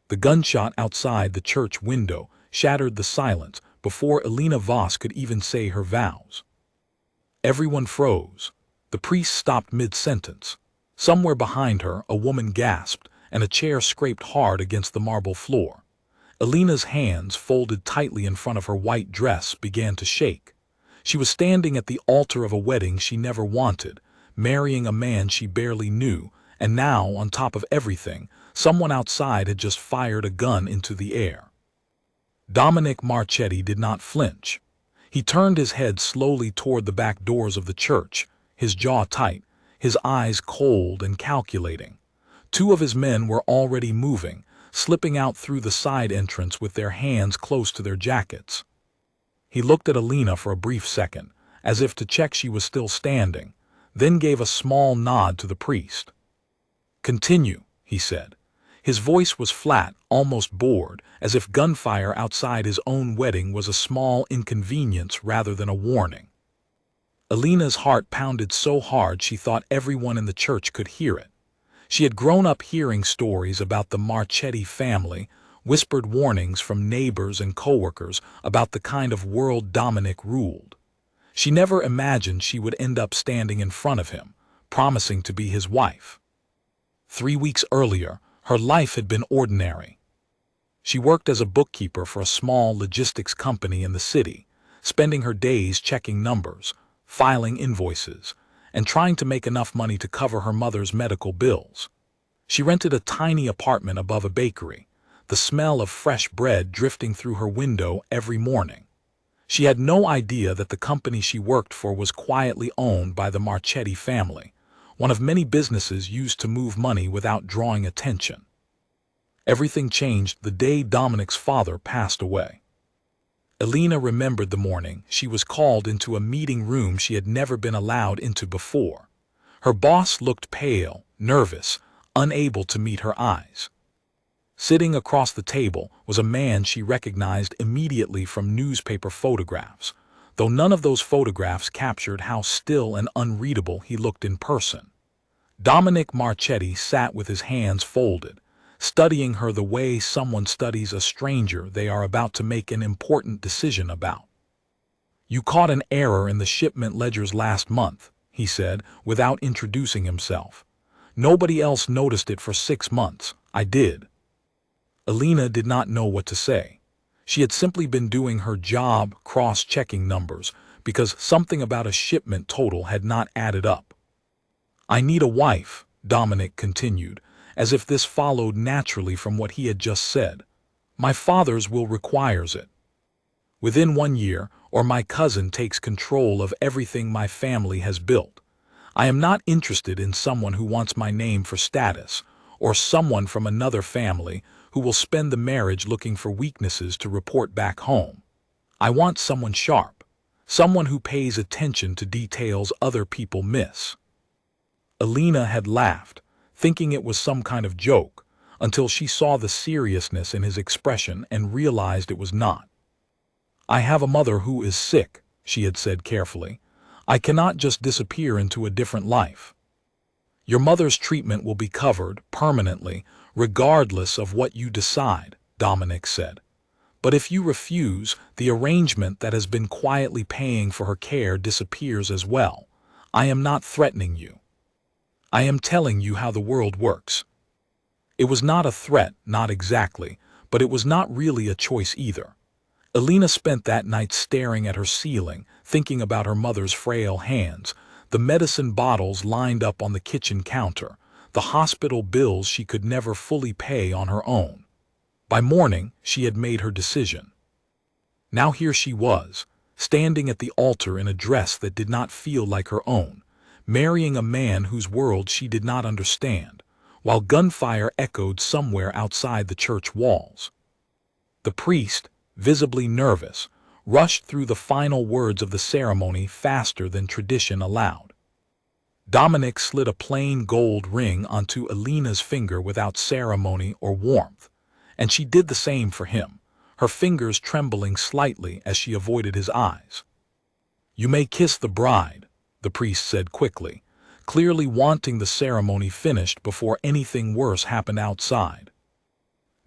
The gunshot outside the church window shattered the silence before Elena Voss could even say her vows. Everyone froze. The priest stopped mid-sentence. Somewhere behind her, a woman gasped, and a chair scraped hard against the marble floor. Elena's hands, folded tightly in front of her white dress, began to shake. She was standing at the altar of a wedding she never wanted, marrying a man she barely knew, and now, on top of everything, someone outside had just fired a gun into the air. Dominic Marchetti did not flinch. He turned his head slowly toward the back doors of the church, his jaw tight, his eyes cold and calculating. Two of his men were already moving, slipping out through the side entrance with their hands close to their jackets. He looked at Elena for a brief second, as if to check she was still standing, then gave a small nod to the priest. "Continue," he said. His voice was flat, almost bored, as if gunfire outside his own wedding was a small inconvenience rather than a warning. Elena's heart pounded so hard she thought everyone in the church could hear it. She had grown up hearing stories about the Marchetti family, whispered warnings from neighbors and coworkers about the kind of world Dominic ruled. She never imagined she would end up standing in front of him, promising to be his wife. 3 weeks earlier, her life had been ordinary. She worked as a bookkeeper for a small logistics company in the city, spending her days checking numbers, filing invoices, and trying to make enough money to cover her mother's medical bills. She rented a tiny apartment above a bakery, the smell of fresh bread drifting through her window every morning. She had no idea that the company she worked for was quietly owned by the Marchetti family, one of many businesses used to move money without drawing attention. Everything changed the day Dominic's father passed away. Elena remembered the morning she was called into a meeting room she had never been allowed into before. Her boss looked pale, nervous, unable to meet her eyes. Sitting across the table was a man she recognized immediately from newspaper photographs, though none of those photographs captured how still and unreadable he looked in person. Dominic Marchetti sat with his hands folded, studying her the way someone studies a stranger they are about to make an important decision about. "You caught an error in the shipment ledgers last month," he said, without introducing himself. "Nobody else noticed it for 6 months. I did." Elena did not know what to say. She had simply been doing her job, cross-checking numbers, because something about a shipment total had not added up. "I need a wife," Dominic continued, as if this followed naturally from what he had just said. "My father's will requires it. Within 1 year, or my cousin takes control of everything my family has built. I am not interested in someone who wants my name for status, or someone from another family who will spend the marriage looking for weaknesses to report back home. I want someone sharp, someone who pays attention to details other people miss." Elena had laughed, thinking it was some kind of joke, until she saw the seriousness in his expression and realized it was not. "I have a mother who is sick," she had said carefully. "I cannot just disappear into a different life." "Your mother's treatment will be covered, permanently, regardless of what you decide," Dominic said. "But if you refuse, the arrangement that has been quietly paying for her care disappears as well. I am not threatening you. I am telling you how the world works." It was not a threat, not exactly, but it was not really a choice either. Elena spent that night staring at her ceiling, thinking about her mother's frail hands, the medicine bottles lined up on the kitchen counter, the hospital bills she could never fully pay on her own. By morning, she had made her decision. Now here she was, standing at the altar in a dress that did not feel like her own, marrying a man whose world she did not understand, while gunfire echoed somewhere outside the church walls. The priest, visibly nervous, rushed through the final words of the ceremony faster than tradition allowed. Dominic slid a plain gold ring onto Elena's finger without ceremony or warmth, and she did the same for him, her fingers trembling slightly as she avoided his eyes. "You may kiss the bride," the priest said quickly, clearly wanting the ceremony finished before anything worse happened outside.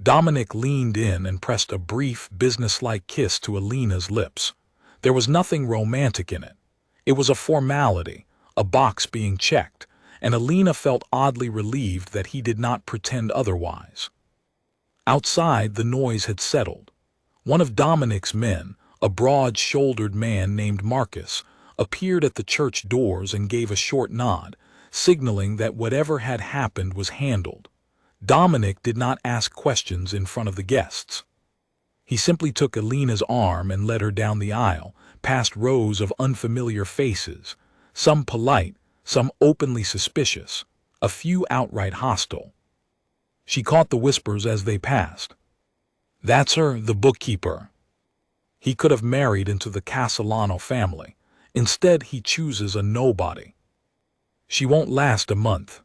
Dominic leaned in and pressed a brief, businesslike kiss to Alina's lips. There was nothing romantic in it. It was a formality, a box being checked, and Alina felt oddly relieved that he did not pretend otherwise. Outside, the noise had settled. One of Dominic's men, a broad-shouldered man named Marcus, appeared at the church doors and gave a short nod, signaling that whatever had happened was handled. Dominic did not ask questions in front of the guests. He simply took Alina's arm and led her down the aisle, past rows of unfamiliar faces, some polite, some openly suspicious, a few outright hostile. She caught the whispers as they passed. "That's her, the bookkeeper. He could have married into the Castellano family. Instead, he chooses a nobody. She won't last a month."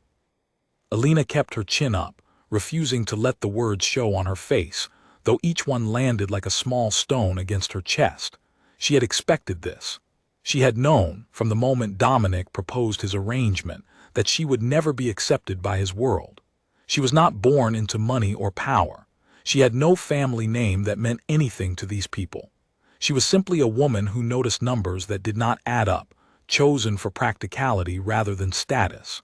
Alina kept her chin up, refusing to let the words show on her face, though each one landed like a small stone against her chest. She had expected this. She had known, from the moment Dominic proposed his arrangement, that she would never be accepted by his world. She was not born into money or power. She had no family name that meant anything to these people. She was simply a woman who noticed numbers that did not add up, chosen for practicality rather than status.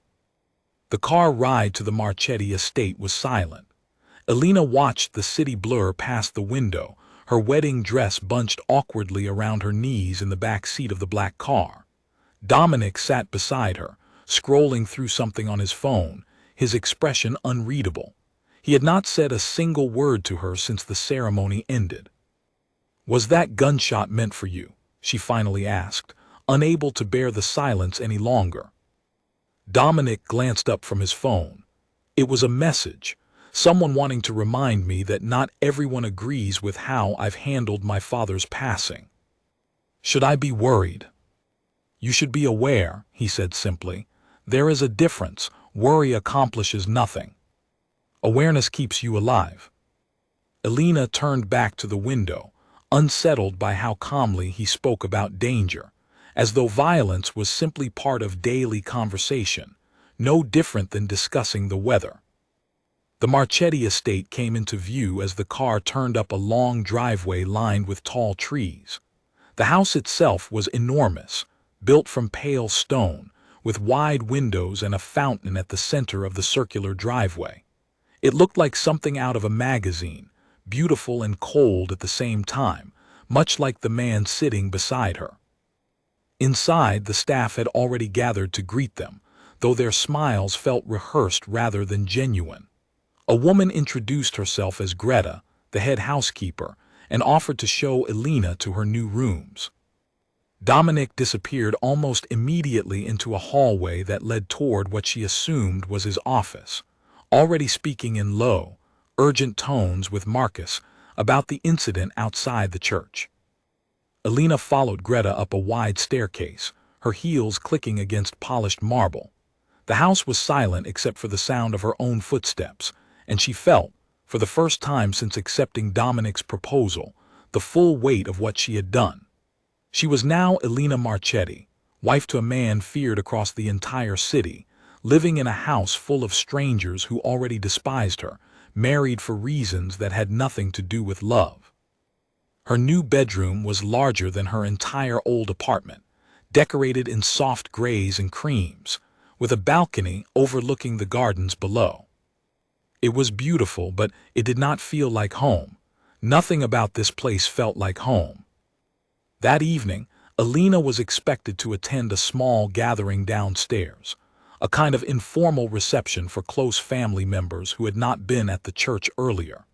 The car ride to the Marchetti estate was silent. Alina watched the city blur past the window, her wedding dress bunched awkwardly around her knees in the back seat of the black car. Dominic sat beside her, scrolling through something on his phone, his expression unreadable. He had not said a single word to her since the ceremony ended. "Was that gunshot meant for you?" she finally asked, unable to bear the silence any longer. Dominic glanced up from his phone. It was a message, someone wanting to remind me that not everyone agrees with how I've handled my father's passing. "Should I be worried?" "You should be aware," he said simply. "There is a difference. Worry accomplishes nothing. Awareness keeps you alive." Alina turned back to the window, unsettled by how calmly he spoke about danger, as though violence was simply part of daily conversation, no different than discussing the weather. The Marchetti estate came into view as the car turned up a long driveway lined with tall trees. The house itself was enormous, built from pale stone, with wide windows and a fountain at the center of the circular driveway. It looked like something out of a magazine, beautiful and cold at the same time, much like the man sitting beside her. Inside, the staff had already gathered to greet them, though their smiles felt rehearsed rather than genuine. A woman introduced herself as Greta, the head housekeeper, and offered to show Alina to her new rooms. Dominic disappeared almost immediately into a hallway that led toward what she assumed was his office, already speaking in low, urgent tones with Marcus about the incident outside the church. Alina followed Greta up a wide staircase, her heels clicking against polished marble. The house was silent except for the sound of her own footsteps, and she felt, for the first time since accepting Dominic's proposal, the full weight of what she had done. She was now Alina Marchetti, wife to a man feared across the entire city, living in a house full of strangers who already despised her, married for reasons that had nothing to do with love. Her new bedroom was larger than her entire old apartment, decorated in soft grays and creams, with a balcony overlooking the gardens below. It was beautiful, but it did not feel like home. Nothing about this place felt like home. That evening, Alina was expected to attend a small gathering downstairs, a kind of informal reception for close family members who had not been at the church earlier.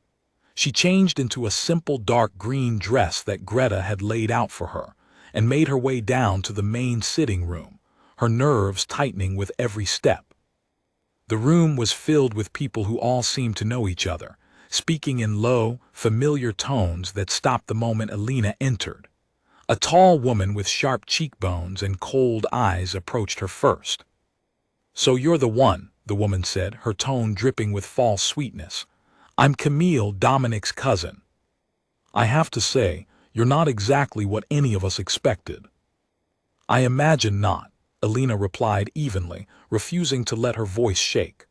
She changed into a simple dark green dress that Greta had laid out for her, and made her way down to the main sitting room, her nerves tightening with every step. The room was filled with people who all seemed to know each other, speaking in low, familiar tones that stopped the moment Alina entered. A tall woman with sharp cheekbones and cold eyes approached her first. "So you're the one," the woman said, her tone dripping with false sweetness. "I'm Camille, Dominic's cousin. I have to say, you're not exactly what any of us expected." "I imagine not," Alina replied evenly, refusing to let her voice shake.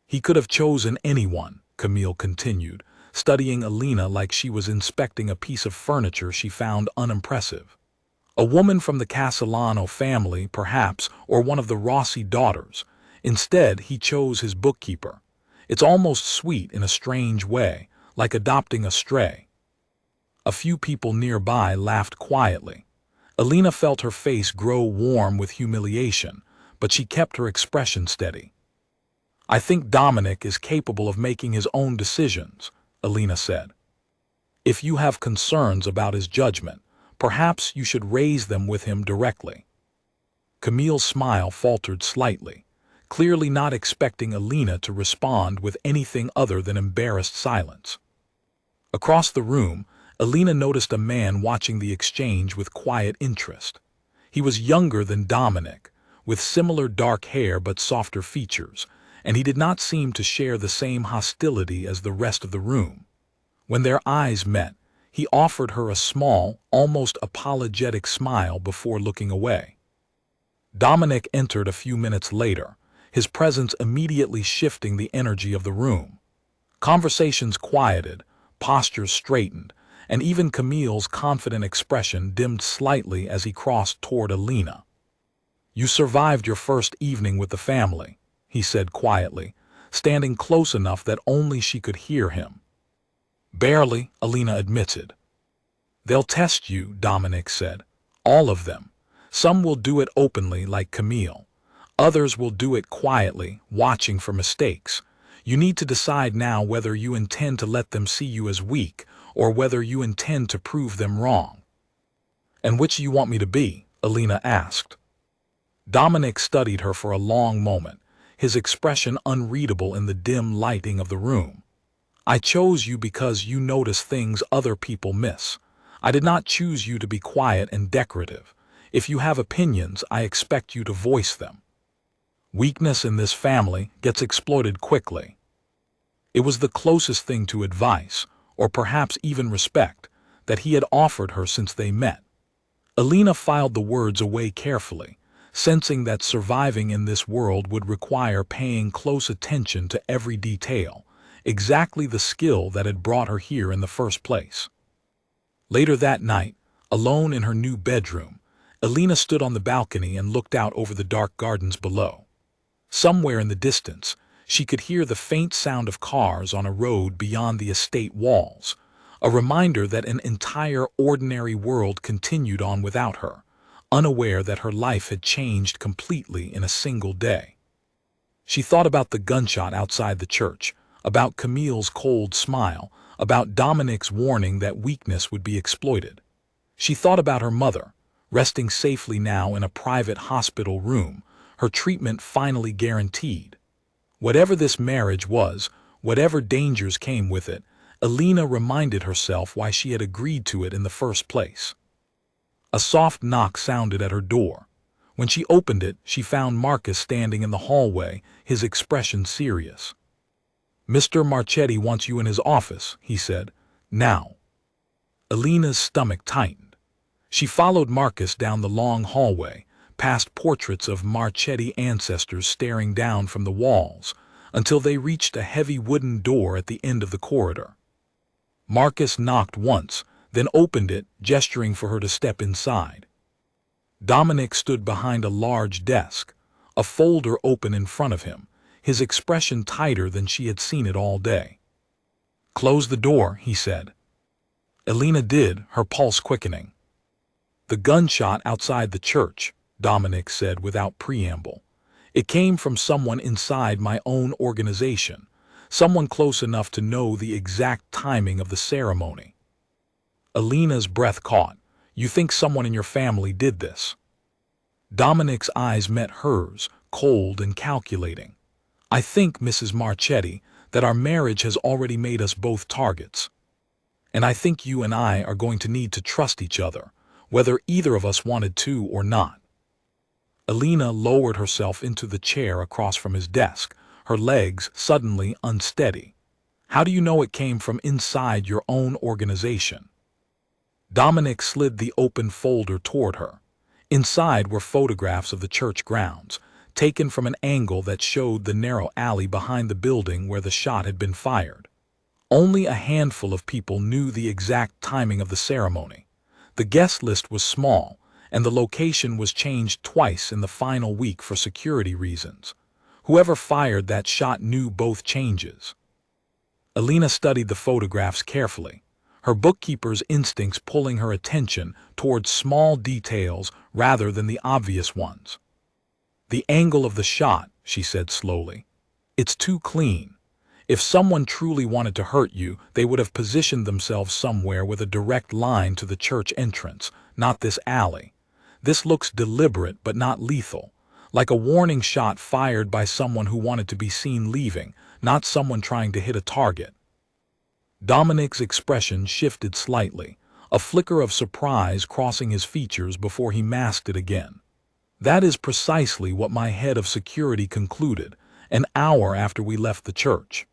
"He could have chosen anyone," Camille continued, studying Alina like she was inspecting a piece of furniture she found unimpressive. A woman from the Castellano family, perhaps, or one of the Rossi daughters. Instead, he chose his bookkeeper. It's almost sweet in a strange way, like adopting a stray. A few people nearby laughed quietly. Alina felt her face grow warm with humiliation, but she kept her expression steady. "I think Dominic is capable of making his own decisions," Alina said. "If you have concerns about his judgment, perhaps you should raise them with him directly." Camille's smile faltered slightly, clearly not expecting Alina to respond with anything other than embarrassed silence. Across the room, Alina noticed a man watching the exchange with quiet interest. He was younger than Dominic, with similar dark hair but softer features, and he did not seem to share the same hostility as the rest of the room. When their eyes met, he offered her a small, almost apologetic smile before looking away. Dominic entered a few minutes later, his presence immediately shifting the energy of the room. Conversations quieted, postures straightened, and even Camille's confident expression dimmed slightly as he crossed toward Alina. "You survived your first evening with the family," he said quietly, standing close enough that only she could hear him. "Barely," Alina admitted. "They'll test you," Dominic said. "All of them. Some will do it openly like Camille. Others will do it quietly, watching for mistakes. You need to decide now whether you intend to let them see you as weak or whether you intend to prove them wrong." "And which do you want me to be?" Alina asked. Dominic studied her for a long moment, his expression unreadable in the dim lighting of the room. "I chose you because you notice things other people miss. I did not choose you to be quiet and decorative. If you have opinions, I expect you to voice them. Weakness in this family gets exploited quickly." It was the closest thing to advice, or perhaps even respect, that he had offered her since they met. Alina filed the words away carefully, sensing that surviving in this world would require paying close attention to every detail, exactly the skill that had brought her here in the first place. Later that night, alone in her new bedroom, Alina stood on the balcony and looked out over the dark gardens below. Somewhere in the distance, she could hear the faint sound of cars on a road beyond the estate walls, a reminder that an entire ordinary world continued on without her, unaware that her life had changed completely in a single day. She thought about the gunshot outside the church, about Camille's cold smile, about Dominic's warning that weakness would be exploited. She thought about her mother, resting safely now in a private hospital room, her treatment finally guaranteed. Whatever this marriage was, whatever dangers came with it, Alina reminded herself why she had agreed to it in the first place. A soft knock sounded at her door. When she opened it, she found Marcus standing in the hallway, his expression serious. "Mr. Marchetti wants you in his office," he said. "Now." Alina's stomach tightened. She followed Marcus down the long hallway, past portraits of Marchetti ancestors staring down from the walls, until they reached a heavy wooden door at the end of the corridor. Marcus knocked once, then opened it, gesturing for her to step inside. Dominic stood behind a large desk, a folder open in front of him, his expression tighter than she had seen it all day. "Close the door," he said. Alina did, her pulse quickening. "The gunshot outside the church," Dominic said without preamble. "It came from someone inside my own organization, someone close enough to know the exact timing of the ceremony." Alina's breath caught. "You think someone in your family did this?" Dominic's eyes met hers, cold and calculating. "I think, Mrs. Marchetti, that our marriage has already made us both targets. And I think you and I are going to need to trust each other, whether either of us wanted to or not." Alina lowered herself into the chair across from his desk, her legs suddenly unsteady. "How do you know it came from inside your own organization?" Dominic slid the open folder toward her. Inside were photographs of the church grounds, taken from an angle that showed the narrow alley behind the building where the shot had been fired. Only a handful of people knew the exact timing of the ceremony. The guest list was small, and the location was changed twice in the final week for security reasons. Whoever fired that shot knew both changes. Alina studied the photographs carefully, her bookkeeper's instincts pulling her attention towards small details rather than the obvious ones. "The angle of the shot," she said slowly. "It's too clean. If someone truly wanted to hurt you, they would have positioned themselves somewhere with a direct line to the church entrance, not this alley. This looks deliberate but not lethal, like a warning shot fired by someone who wanted to be seen leaving, not someone trying to hit a target." Dominic's expression shifted slightly, a flicker of surprise crossing his features before he masked it again. "That is precisely what my head of security concluded, an hour after we left the church."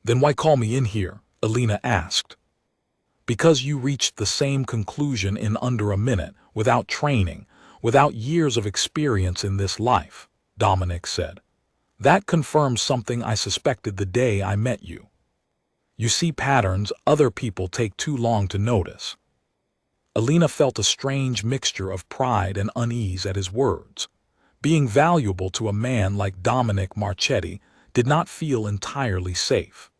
"Then why call me in here?" Alina asked. "Because you reached the same conclusion in under a minute, without training, without years of experience in this life," Dominic said. "That confirms something I suspected the day I met you. You see patterns other people take too long to notice." Alina felt a strange mixture of pride and unease at his words. Being valuable to a man like Dominic Marchetti did not feel entirely safe.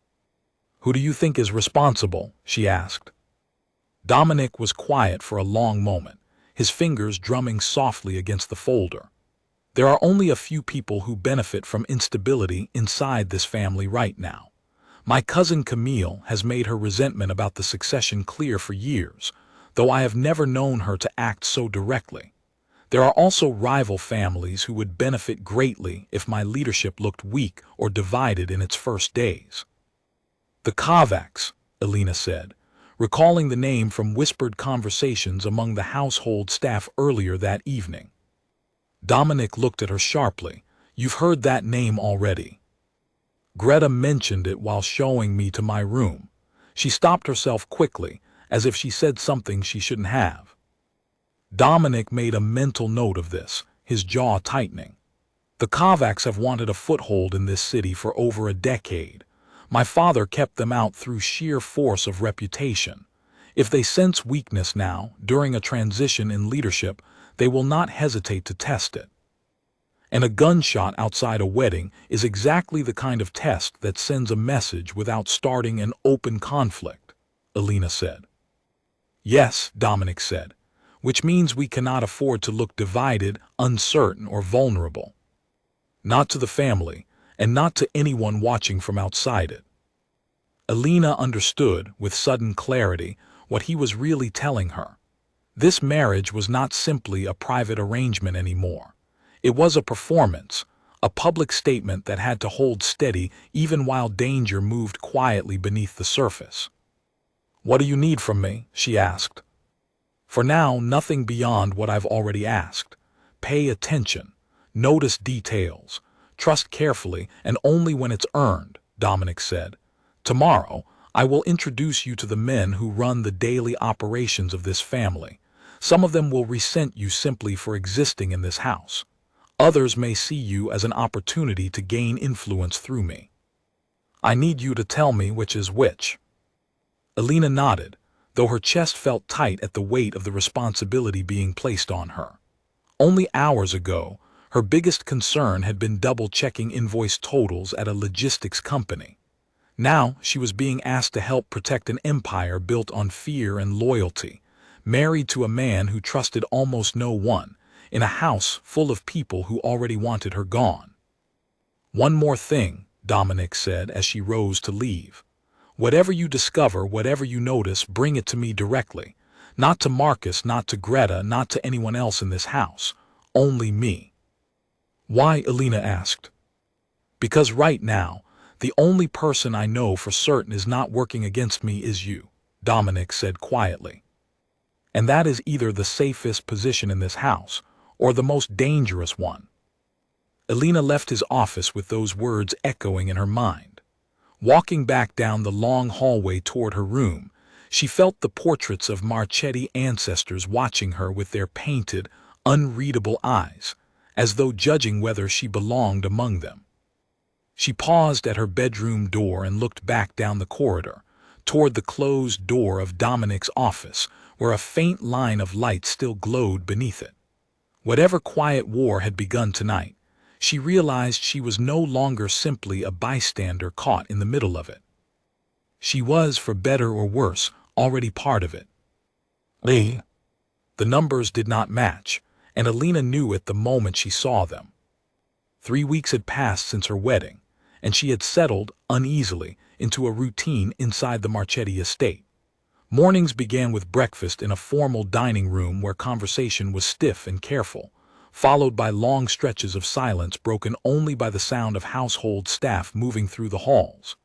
"Who do you think is responsible?" she asked. Dominic was quiet for a long moment, his fingers drumming softly against the folder. "There are only a few people who benefit from instability inside this family right now. My cousin Camille has made her resentment about the succession clear for years, though I have never known her to act so directly. There are also rival families who would benefit greatly if my leadership looked weak or divided in its first days." "The Kovacs," Alina said, recalling the name from whispered conversations among the household staff earlier that evening. Dominic looked at her sharply. "You've heard that name already. Greta mentioned it while showing me to my room." She stopped herself quickly, as if she said something she shouldn't have. Dominic made a mental note of this, his jaw tightening. "The Kovacs have wanted a foothold in this city for over a decade. My father kept them out through sheer force of reputation. If they sense weakness now, during a transition in leadership, they will not hesitate to test it. And a gunshot outside a wedding is exactly the kind of test that sends a message without starting an open conflict," Alina said. "Yes," Dominic said, "which means we cannot afford to look divided, uncertain, or vulnerable. Not to the family, and not to anyone watching from outside it." Alina understood, with sudden clarity, what he was really telling her. This marriage was not simply a private arrangement anymore. It was a performance, a public statement that had to hold steady even while danger moved quietly beneath the surface. "What do you need from me?" she asked. "For now, nothing beyond what I've already asked. Pay attention, notice details, trust carefully, and only when it's earned," Dominic said. "Tomorrow, I will introduce you to the men who run the daily operations of this family. Some of them will resent you simply for existing in this house. Others may see you as an opportunity to gain influence through me. I need you to tell me which is which." Alina nodded, though her chest felt tight at the weight of the responsibility being placed on her. Only hours ago, her biggest concern had been double-checking invoice totals at a logistics company. Now she was being asked to help protect an empire built on fear and loyalty, married to a man who trusted almost no one, in a house full of people who already wanted her gone. "One more thing," Dominic said as she rose to leave. "Whatever you discover, whatever you notice, bring it to me directly. Not to Marcus, not to Greta, not to anyone else in this house. Only me." "Why?" Alina asked. "Because right now, the only person I know for certain is not working against me is you," Dominic said quietly. "And that is either the safest position in this house, or the most dangerous one." Alina left his office with those words echoing in her mind. Walking back down the long hallway toward her room, she felt the portraits of Marchetti ancestors watching her with their painted, unreadable eyes, as though judging whether she belonged among them. She paused at her bedroom door and looked back down the corridor, toward the closed door of Dominic's office, where a faint line of light still glowed beneath it. Whatever quiet war had begun tonight, she realized she was no longer simply a bystander caught in the middle of it. She was, for better or worse, already part of it. The numbers did not match, and Alina knew it the moment she saw them. 3 weeks had passed since her wedding, and she had settled, uneasily, into a routine inside the Marchetti estate. Mornings began with breakfast in a formal dining room where conversation was stiff and careful, followed by long stretches of silence broken only by the sound of household staff moving through the halls.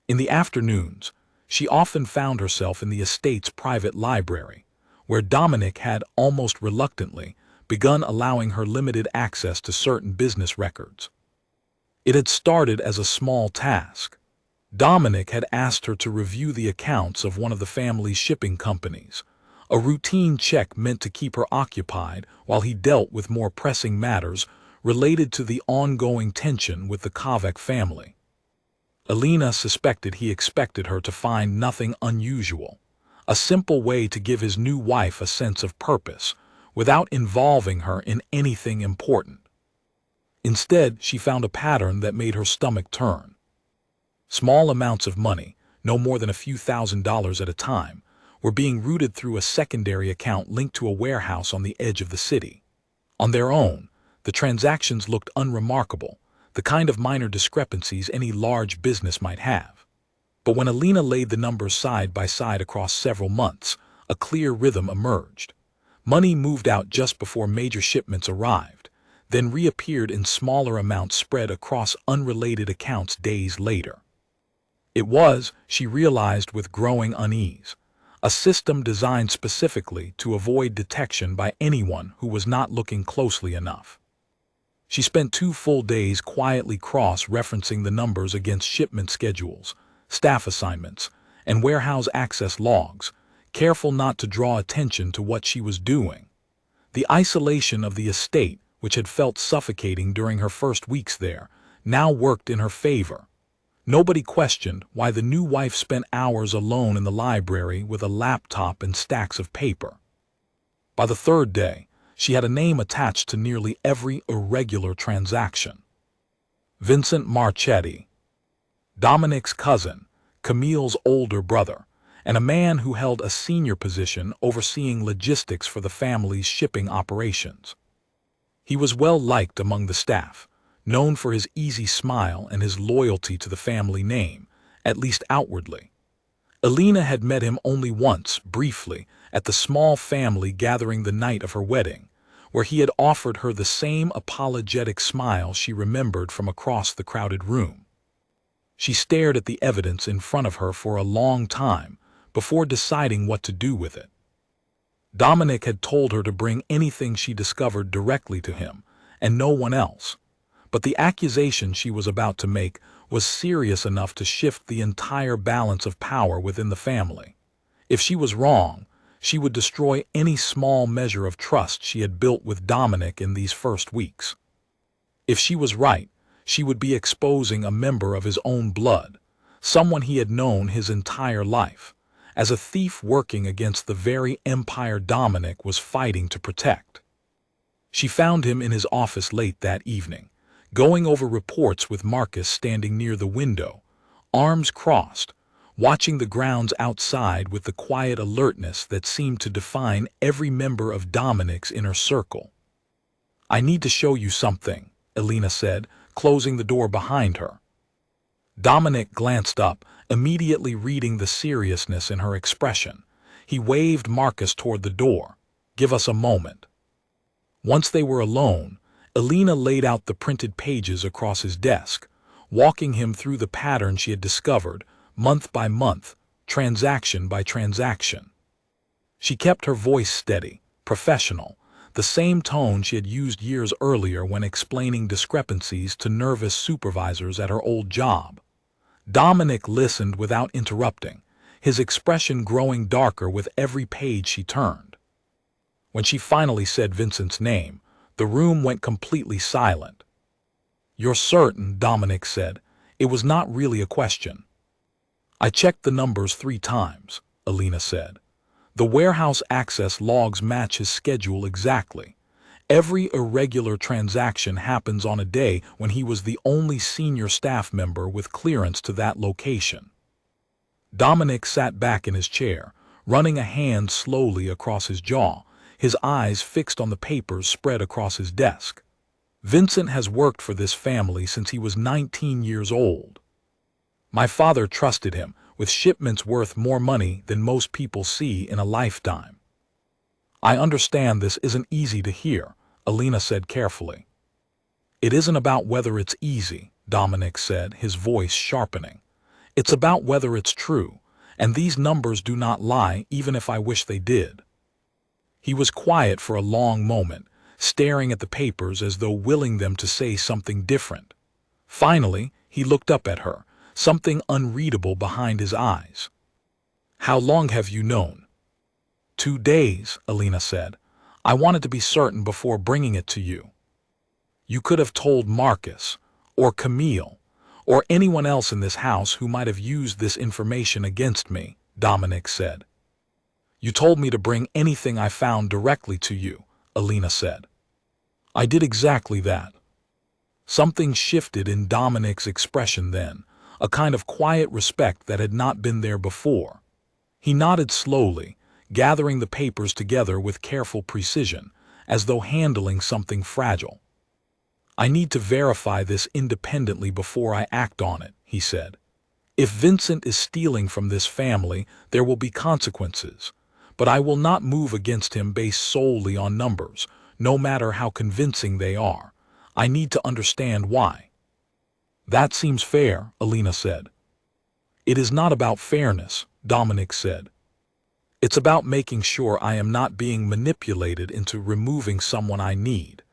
In the afternoons, she often found herself in the estate's private library, where Dominic had, almost reluctantly, begun allowing her limited access to certain business records. It had started as a small task. Dominic had asked her to review the accounts of one of the family's shipping companies, a routine check meant to keep her occupied while he dealt with more pressing matters related to the ongoing tension with the Kovac family. Alina suspected he expected her to find nothing unusual, a simple way to give his new wife a sense of purpose, without involving her in anything important. Instead, she found a pattern that made her stomach turn. Small amounts of money, no more than a few $1,000s at a time, were being routed through a secondary account linked to a warehouse on the edge of the city. On their own, the transactions looked unremarkable, the kind of minor discrepancies any large business might have. But when Alina laid the numbers side by side across several months, a clear rhythm emerged. Money moved out just before major shipments arrived, then reappeared in smaller amounts spread across unrelated accounts days later. It was, she realized with growing unease, a system designed specifically to avoid detection by anyone who was not looking closely enough. She spent 2 full days quietly cross-referencing the numbers against shipment schedules, staff assignments, and warehouse access logs, careful not to draw attention to what she was doing. The isolation of the estate, which had felt suffocating during her first weeks there, now worked in her favor. Nobody questioned why the new wife spent hours alone in the library with a laptop and stacks of paper. By the 3rd day, she had a name attached to nearly every irregular transaction. Vincent Marchetti, Dominic's cousin, Camille's older brother, and a man who held a senior position overseeing logistics for the family's shipping operations. He was well liked among the staff, known for his easy smile and his loyalty to the family name, at least outwardly. Alina had met him only once, briefly, at the small family gathering the night of her wedding, where he had offered her the same apologetic smile she remembered from across the crowded room. She stared at the evidence in front of her for a long time before deciding what to do with it. Dominic had told her to bring anything she discovered directly to him, and no one else. But the accusation she was about to make was serious enough to shift the entire balance of power within the family. If she was wrong, she would destroy any small measure of trust she had built with Dominic in these first weeks. If she was right, she would be exposing a member of his own blood, someone he had known his entire life, as a thief working against the very empire Dominic was fighting to protect. She found him in his office late that evening, going over reports with Marcus standing near the window, arms crossed, watching the grounds outside with the quiet alertness that seemed to define every member of Dominic's inner circle. "I need to show you something," Alina said, closing the door behind her. Dominic glanced up, immediately reading the seriousness in her expression. He waved Marcus toward the door. "Give us a moment." Once they were alone, Alina laid out the printed pages across his desk, walking him through the pattern she had discovered, month by month, transaction by transaction. She kept her voice steady, professional, the same tone she had used years earlier when explaining discrepancies to nervous supervisors at her old job. Dominic listened without interrupting, his expression growing darker with every page she turned. When she finally said Vincent's name, the room went completely silent. "You're certain," Dominic said, It was not really a question. I checked the numbers 3 times, Alina said. The warehouse access logs match his schedule exactly. Every irregular transaction happens on a day when he was the only senior staff member with clearance to that location. Dominic sat back in his chair, running a hand slowly across his jaw, his eyes fixed on the papers spread across his desk. Vincent has worked for this family since he was 19 years old. My father trusted him with shipments worth more money than most people see in a lifetime. I understand this isn't easy to hear, Alina said carefully. It isn't about whether it's easy, Dominic said, his voice sharpening. It's about whether it's true, and these numbers do not lie even if I wish they did. He was quiet for a long moment, staring at the papers as though willing them to say something different. Finally, he looked up at her, something unreadable behind his eyes. How long have you known? 2 days, Alina said. I wanted to be certain before bringing it to you. You could have told Marcus, or Camille, or anyone else in this house who might have used this information against me, Dominic said. You told me to bring anything I found directly to you, Alina said. I did exactly that. Something shifted in Dominic's expression then, a kind of quiet respect that had not been there before. He nodded slowly, gathering the papers together with careful precision, as though handling something fragile. I need to verify this independently before I act on it, he said. If Vincent is stealing from this family, there will be consequences, but I will not move against him based solely on numbers, no matter how convincing they are. I need to understand why. That seems fair, Alina said. It is not about fairness, Dominic said. It's about making sure I am not being manipulated into removing someone I need,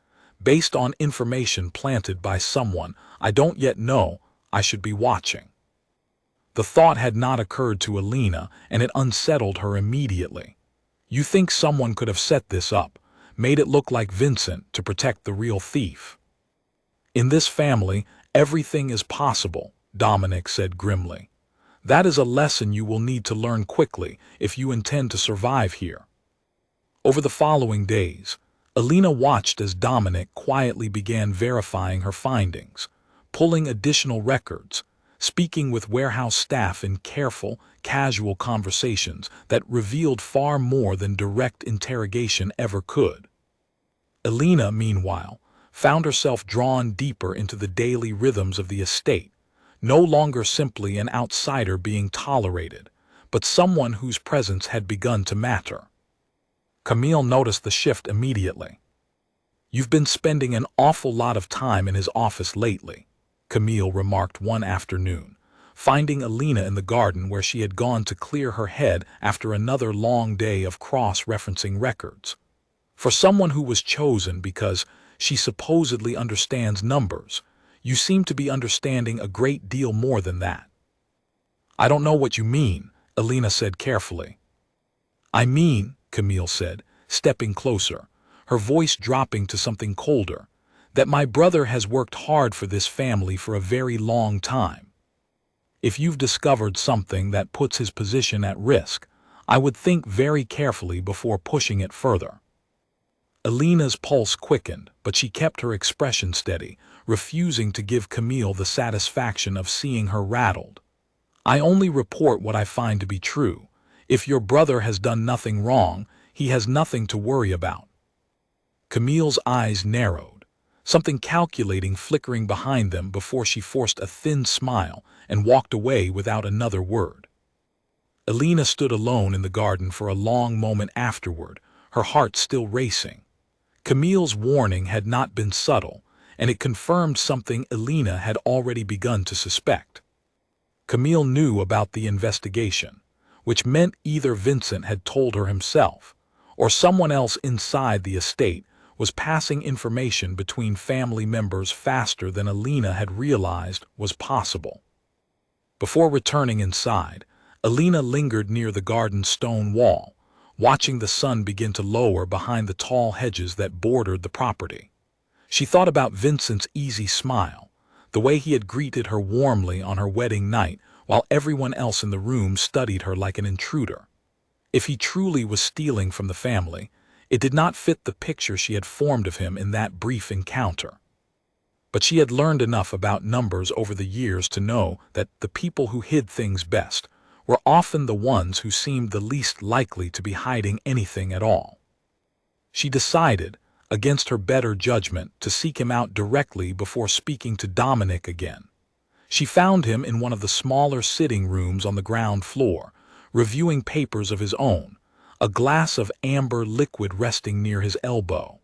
based on information planted by someone I don't yet know I should be watching. The thought had not occurred to Alina, and it unsettled her immediately. You think someone could have set this up, made it look like Vincent to protect the real thief? In this family, everything is possible, Dominic said grimly. That is a lesson you will need to learn quickly if you intend to survive here. Over the following days, Alina watched as Dominic quietly began verifying her findings, pulling additional records, speaking with warehouse staff in careful, casual conversations that revealed far more than direct interrogation ever could. Alina, meanwhile, found herself drawn deeper into the daily rhythms of the estate, no longer simply an outsider being tolerated, but someone whose presence had begun to matter. Camille noticed the shift immediately. You've been spending an awful lot of time in his office lately, Camille remarked one afternoon, finding Alina in the garden where she had gone to clear her head after another long day of cross-referencing records. For someone who was chosen because she supposedly understands numbers, you seem to be understanding a great deal more than that. I don't know what you mean, Alina said carefully. I mean, Camille said, stepping closer, her voice dropping to something colder, that my brother has worked hard for this family for a very long time. If you've discovered something that puts his position at risk, I would think very carefully before pushing it further. Alina's pulse quickened, but she kept her expression steady, refusing to give Camille the satisfaction of seeing her rattled. I only report what I find to be true. If your brother has done nothing wrong, he has nothing to worry about. Camille's eyes narrowed, something calculating flickering behind them before she forced a thin smile and walked away without another word. Alina stood alone in the garden for a long moment afterward, her heart still racing. Camille's warning had not been subtle, and it confirmed something Alina had already begun to suspect. Camille knew about the investigation, which meant either Vincent had told her himself, or someone else inside the estate was passing information between family members faster than Alina had realized was possible. Before returning inside, Alina lingered near the garden's stone wall, watching the sun begin to lower behind the tall hedges that bordered the property. She thought about Vincent's easy smile, the way he had greeted her warmly on her wedding night while everyone else in the room studied her like an intruder. If he truly was stealing from the family, it did not fit the picture she had formed of him in that brief encounter. But she had learned enough about numbers over the years to know that the people who hid things best were often the ones who seemed the least likely to be hiding anything at all. She decided, against her better judgment, to seek him out directly before speaking to Dominic again. She found him in one of the smaller sitting rooms on the ground floor, reviewing papers of his own, a glass of amber liquid resting near his elbow.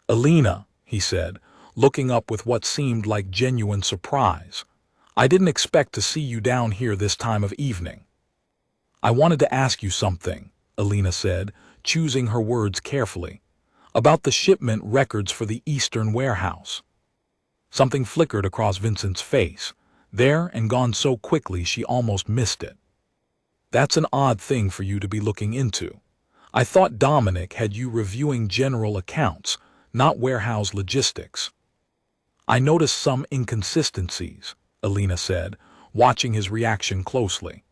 "Alina," he said, looking up with what seemed like genuine surprise, "I didn't expect to see you down here this time of evening." "I wanted to ask you something," Alina said, choosing her words carefully, "about the shipment records for the Eastern warehouse." Something flickered across Vincent's face, there and gone so quickly she almost missed it. "That's an odd thing for you to be looking into. I thought Dominic had you reviewing general accounts, not warehouse logistics." "I noticed some inconsistencies," Alina said, watching his reaction closely.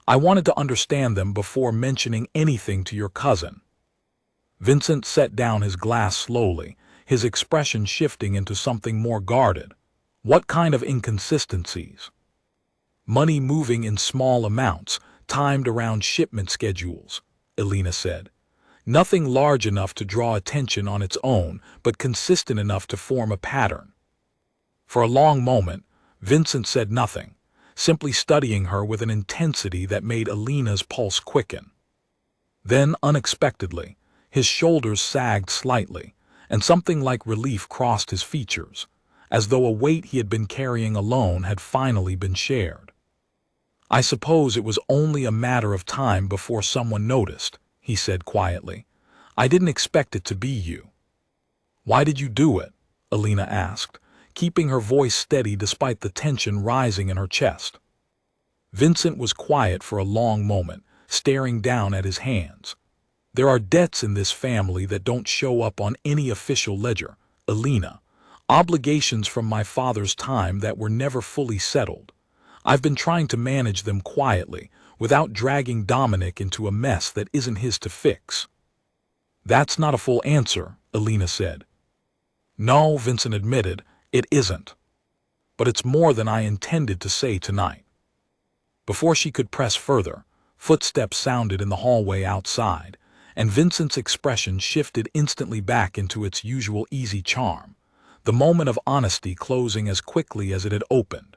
"I wanted to understand them before mentioning anything to your cousin." Vincent set down his glass slowly, his expression shifting into something more guarded. "What kind of inconsistencies?" "Money moving in small amounts, timed around shipment schedules," Alina said. "Nothing large enough to draw attention on its own, but consistent enough to form a pattern." For a long moment, Vincent said nothing, simply studying her with an intensity that made Alina's pulse quicken. Then, unexpectedly, his shoulders sagged slightly, and something like relief crossed his features, as though a weight he had been carrying alone had finally been shared. "I suppose it was only a matter of time before someone noticed," he said quietly. "I didn't expect it to be you." "Why did you do it?" Alina asked, keeping her voice steady despite the tension rising in her chest. Vincent was quiet for a long moment, staring down at his hands. "There are debts in this family that don't show up on any official ledger, Alina. Obligations from my father's time that were never fully settled. I've been trying to manage them quietly, without dragging Dominic into a mess that isn't his to fix." "That's not a full answer," Alina said. "No," Vincent admitted, "it isn't. But it's more than I intended to say tonight." Before she could press further, footsteps sounded in the hallway outside, and Vincent's expression shifted instantly back into its usual easy charm, the moment of honesty closing as quickly as it had opened.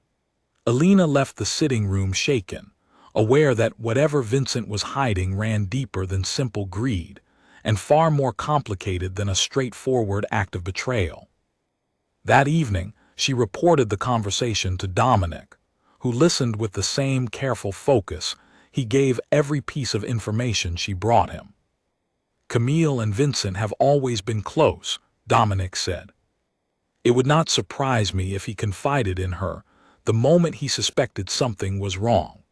Alina left the sitting room shaken, aware that whatever Vincent was hiding ran deeper than simple greed, and far more complicated than a straightforward act of betrayal. That evening, she reported the conversation to Dominic, who listened with the same careful focus he gave every piece of information she brought him. "Camille and Vincent have always been close," Dominic said. "It would not surprise me if he confided in her the moment he suspected something was wrong."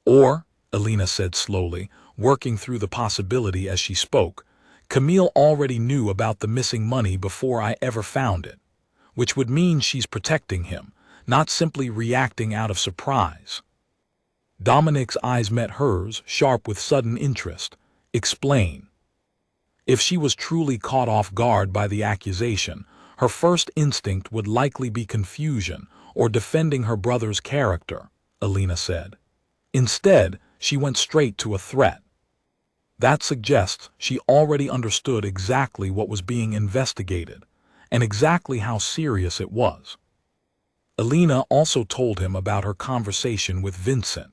"Or," Alina said slowly, working through the possibility as she spoke, "Camille already knew about the missing money before I ever found it, which would mean she's protecting him, not simply reacting out of surprise." Dominic's eyes met hers, sharp with sudden interest. "Explain." "If she was truly caught off guard by the accusation, her first instinct would likely be confusion or defending her brother's character," Alina said. "Instead, she went straight to a threat. That suggests she already understood exactly what was being investigated, and exactly how serious it was." Alina also told him about her conversation with Vincent,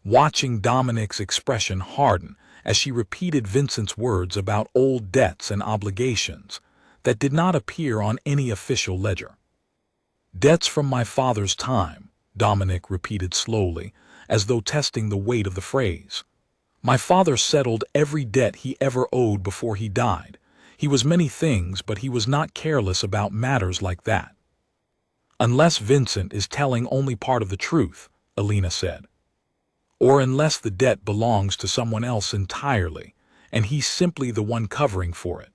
watching Dominic's expression harden as she repeated Vincent's words about old debts and obligations that did not appear on any official ledger. "Debts from my father's time," Dominic repeated slowly, as though testing the weight of the phrase. "My father settled every debt he ever owed before he died. He was many things, but he was not careless about matters like that." "Unless Vincent is telling only part of the truth," Alina said. "Or unless the debt belongs to someone else entirely, and he's simply the one covering for it."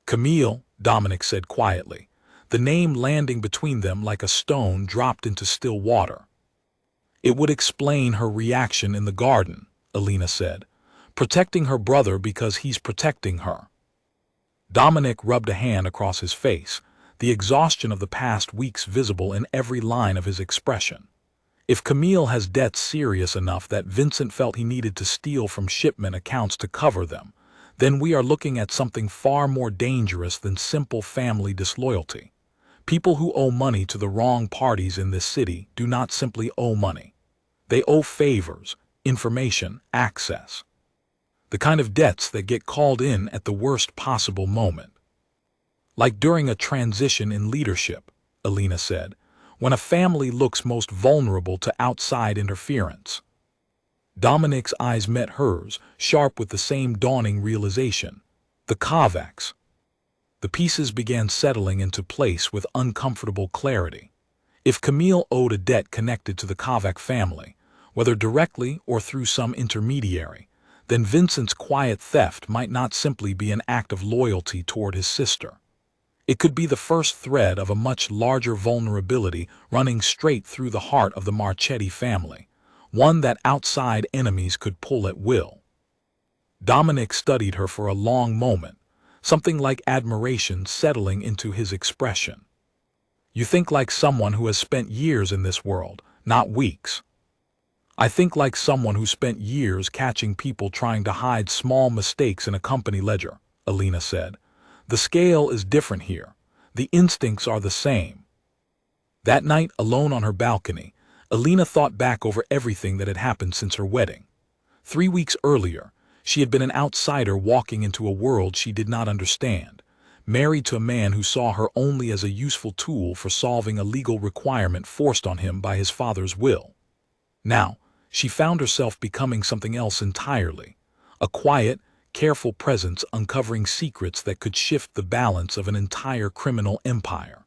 "Camille," Dominic said quietly, the name landing between them like a stone dropped into still water. It would explain her reaction in the garden, Alina said, protecting her brother because he's protecting her. Dominic rubbed a hand across his face, the exhaustion of the past weeks visible in every line of his expression. If Camille has debts serious enough that Vincent felt he needed to steal from shipment accounts to cover them, then we are looking at something far more dangerous than simple family disloyalty. People who owe money to the wrong parties in this city do not simply owe money. They owe favors, information, access. The kind of debts that get called in at the worst possible moment. Like during a transition in leadership, Alina said, when a family looks most vulnerable to outside interference. Dominic's eyes met hers, sharp with the same dawning realization. The Kovacs. The pieces began settling into place with uncomfortable clarity. If Camille owed a debt connected to the Kovac family, whether directly or through some intermediary, then Vincent's quiet theft might not simply be an act of loyalty toward his sister. It could be the first thread of a much larger vulnerability running straight through the heart of the Marchetti family, one that outside enemies could pull at will. Dominic studied her for a long moment, something like admiration settling into his expression. You think like someone who has spent years in this world, not weeks. I think like someone who spent years catching people trying to hide small mistakes in a company ledger, Alina said. The scale is different here. The instincts are the same. That night, alone on her balcony, Alina thought back over everything that had happened since her wedding. 3 weeks earlier, she had been an outsider walking into a world she did not understand, married to a man who saw her only as a useful tool for solving a legal requirement forced on him by his father's will. Now, she found herself becoming something else entirely, a quiet, careful presence uncovering secrets that could shift the balance of an entire criminal empire.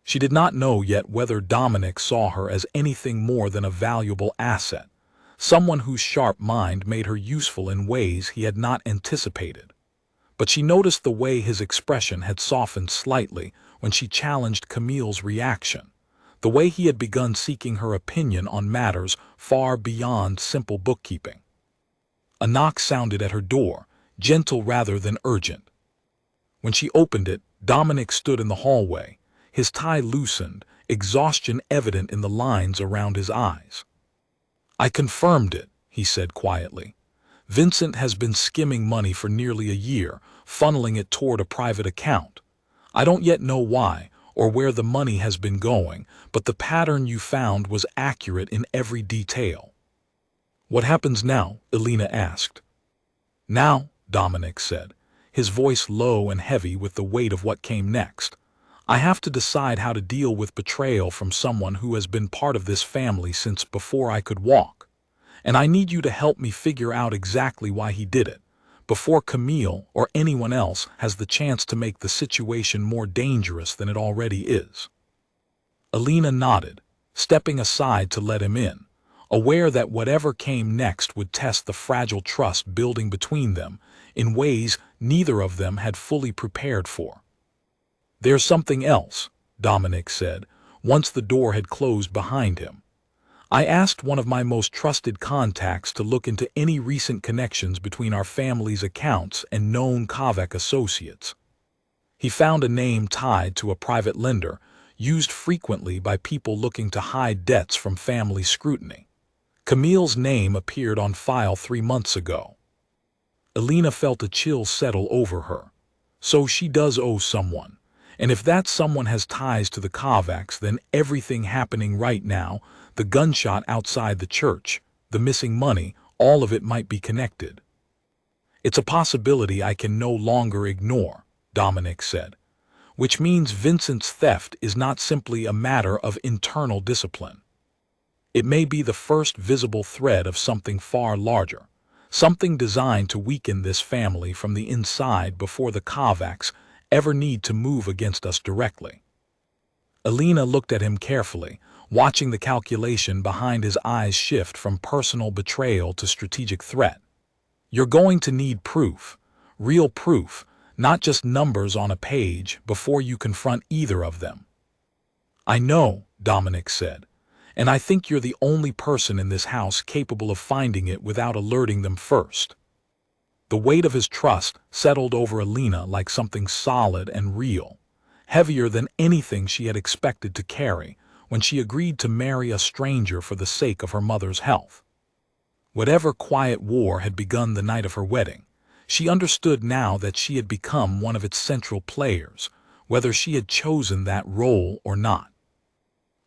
She did not know yet whether Dominic saw her as anything more than a valuable asset, someone whose sharp mind made her useful in ways he had not anticipated. But she noticed the way his expression had softened slightly when she challenged Camille's reaction, the way he had begun seeking her opinion on matters far beyond simple bookkeeping. A knock sounded at her door, gentle rather than urgent. When she opened it, Dominic stood in the hallway, his tie loosened, exhaustion evident in the lines around his eyes. I confirmed it, he said quietly. Vincent has been skimming money for nearly a year, funneling it toward a private account. I don't yet know why or where the money has been going, but the pattern you found was accurate in every detail. What happens now? Alina asked. Now, Dominic said, his voice low and heavy with the weight of what came next. I have to decide how to deal with betrayal from someone who has been part of this family since before I could walk. And I need you to help me figure out exactly why he did it, before Camille or anyone else has the chance to make the situation more dangerous than it already is. Alina nodded, stepping aside to let him in, aware that whatever came next would test the fragile trust building between them in ways neither of them had fully prepared for. There's something else, Dominic said, once the door had closed behind him. I asked one of my most trusted contacts to look into any recent connections between our family's accounts and known Kovac associates. He found a name tied to a private lender, used frequently by people looking to hide debts from family scrutiny. Camille's name appeared on file 3 months ago. Alina felt a chill settle over her. So she does owe someone. And if that someone has ties to the Kovacs, then everything happening right now, the gunshot outside the church, the missing money, all of it might be connected. It's a possibility I can no longer ignore, Dominic said, which means Vincent's theft is not simply a matter of internal discipline. It may be the first visible thread of something far larger, something designed to weaken this family from the inside before the Kovacs ever need to move against us directly. Alina looked at him carefully, watching the calculation behind his eyes shift from personal betrayal to strategic threat. You're going to need proof, real proof, not just numbers on a page before you confront either of them. I know, Dominic said, and I think you're the only person in this house capable of finding it without alerting them first. The weight of his trust settled over Alina like something solid and real, heavier than anything she had expected to carry when she agreed to marry a stranger for the sake of her mother's health. Whatever quiet war had begun the night of her wedding, she understood now that she had become one of its central players, whether she had chosen that role or not.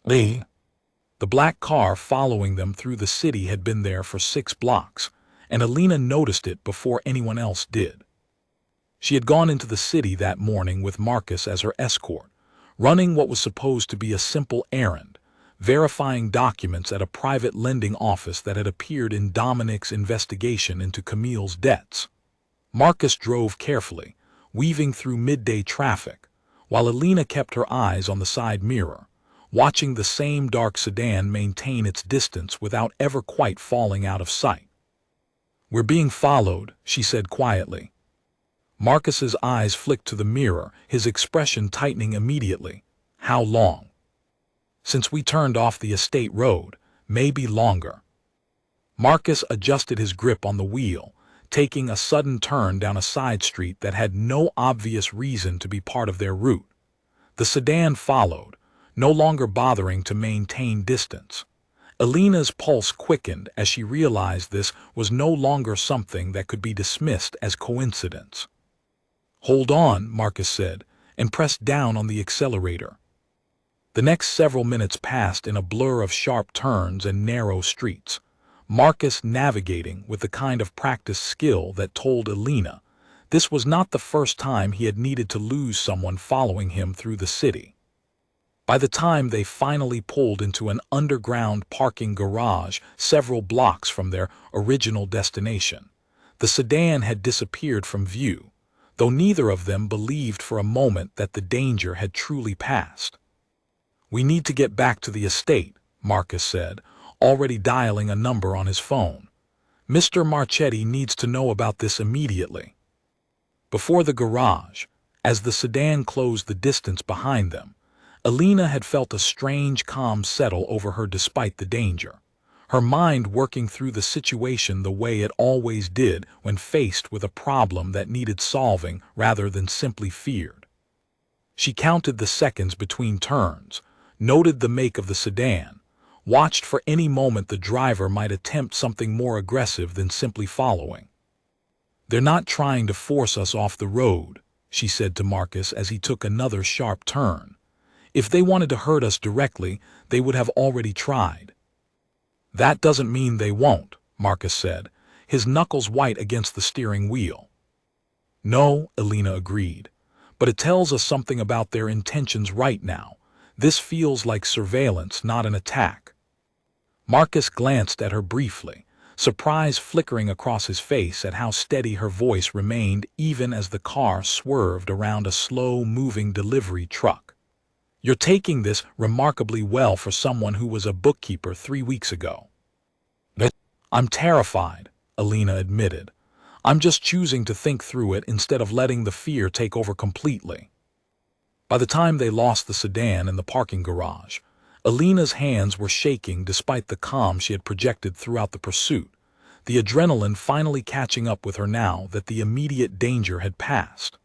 The black car following them through the city had been there for 6 blocks, and Alina noticed it before anyone else did. She had gone into the city that morning with Marcus as her escort, running what was supposed to be a simple errand, verifying documents at a private lending office that had appeared in Dominic's investigation into Camille's debts. Marcus drove carefully, weaving through midday traffic, while Alina kept her eyes on the side mirror, watching the same dark sedan maintain its distance without ever quite falling out of sight. "We're being followed," she said quietly. Marcus's eyes flicked to the mirror, his expression tightening immediately. "How long?" "Since we turned off the estate road, maybe longer." Marcus adjusted his grip on the wheel, taking a sudden turn down a side street that had no obvious reason to be part of their route. The sedan followed, no longer bothering to maintain distance. Alina's pulse quickened as she realized this was no longer something that could be dismissed as coincidence. "Hold on," Marcus said, and pressed down on the accelerator. The next several minutes passed in a blur of sharp turns and narrow streets, Marcus navigating with the kind of practiced skill that told Alina this was not the first time he had needed to lose someone following him through the city. By the time they finally pulled into an underground parking garage several blocks from their original destination, the sedan had disappeared from view, though neither of them believed for a moment that the danger had truly passed. "We need to get back to the estate," Marcus said, already dialing a number on his phone. "Mr. Marchetti needs to know about this immediately." Before the garage, as the sedan closed the distance behind them, Alina had felt a strange calm settle over her despite the danger, her mind working through the situation the way it always did when faced with a problem that needed solving rather than simply feared. She counted the seconds between turns, noted the make of the sedan, watched for any moment the driver might attempt something more aggressive than simply following. "They're not trying to force us off the road," she said to Marcus as he took another sharp turn. "If they wanted to hurt us directly, they would have already tried." "That doesn't mean they won't," Marcus said, his knuckles white against the steering wheel. "No," Alina agreed, "but it tells us something about their intentions right now. This feels like surveillance, not an attack." Marcus glanced at her briefly, surprise flickering across his face at how steady her voice remained even as the car swerved around a slow-moving delivery truck. "You're taking this remarkably well for someone who was a bookkeeper 3 weeks ago." "I'm terrified," Alina admitted. "I'm just choosing to think through it instead of letting the fear take over completely." By the time they lost the sedan in the parking garage, Alina's hands were shaking despite the calm she had projected throughout the pursuit, the adrenaline finally catching up with her now that the immediate danger had passed.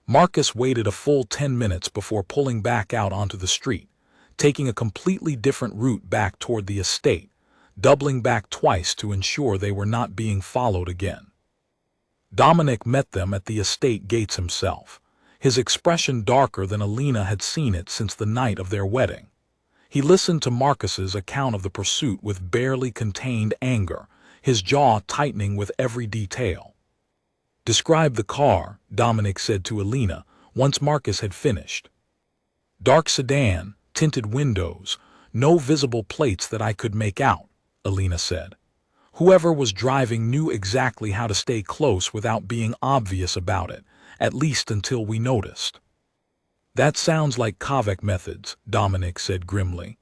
Marcus waited a full 10 minutes before pulling back out onto the street, taking a completely different route back toward the estate, doubling back twice to ensure they were not being followed again. Dominic met them at the estate gates himself, his expression darker than Alina had seen it since the night of their wedding. He listened to Marcus's account of the pursuit with barely contained anger, his jaw tightening with every detail. "Describe the car," Dominic said to Alina, once Marcus had finished. "Dark sedan, tinted windows, no visible plates that I could make out," Alina said. "Whoever was driving knew exactly how to stay close without being obvious about it, at least until we noticed." "That sounds like Kavek methods," Dominic said grimly.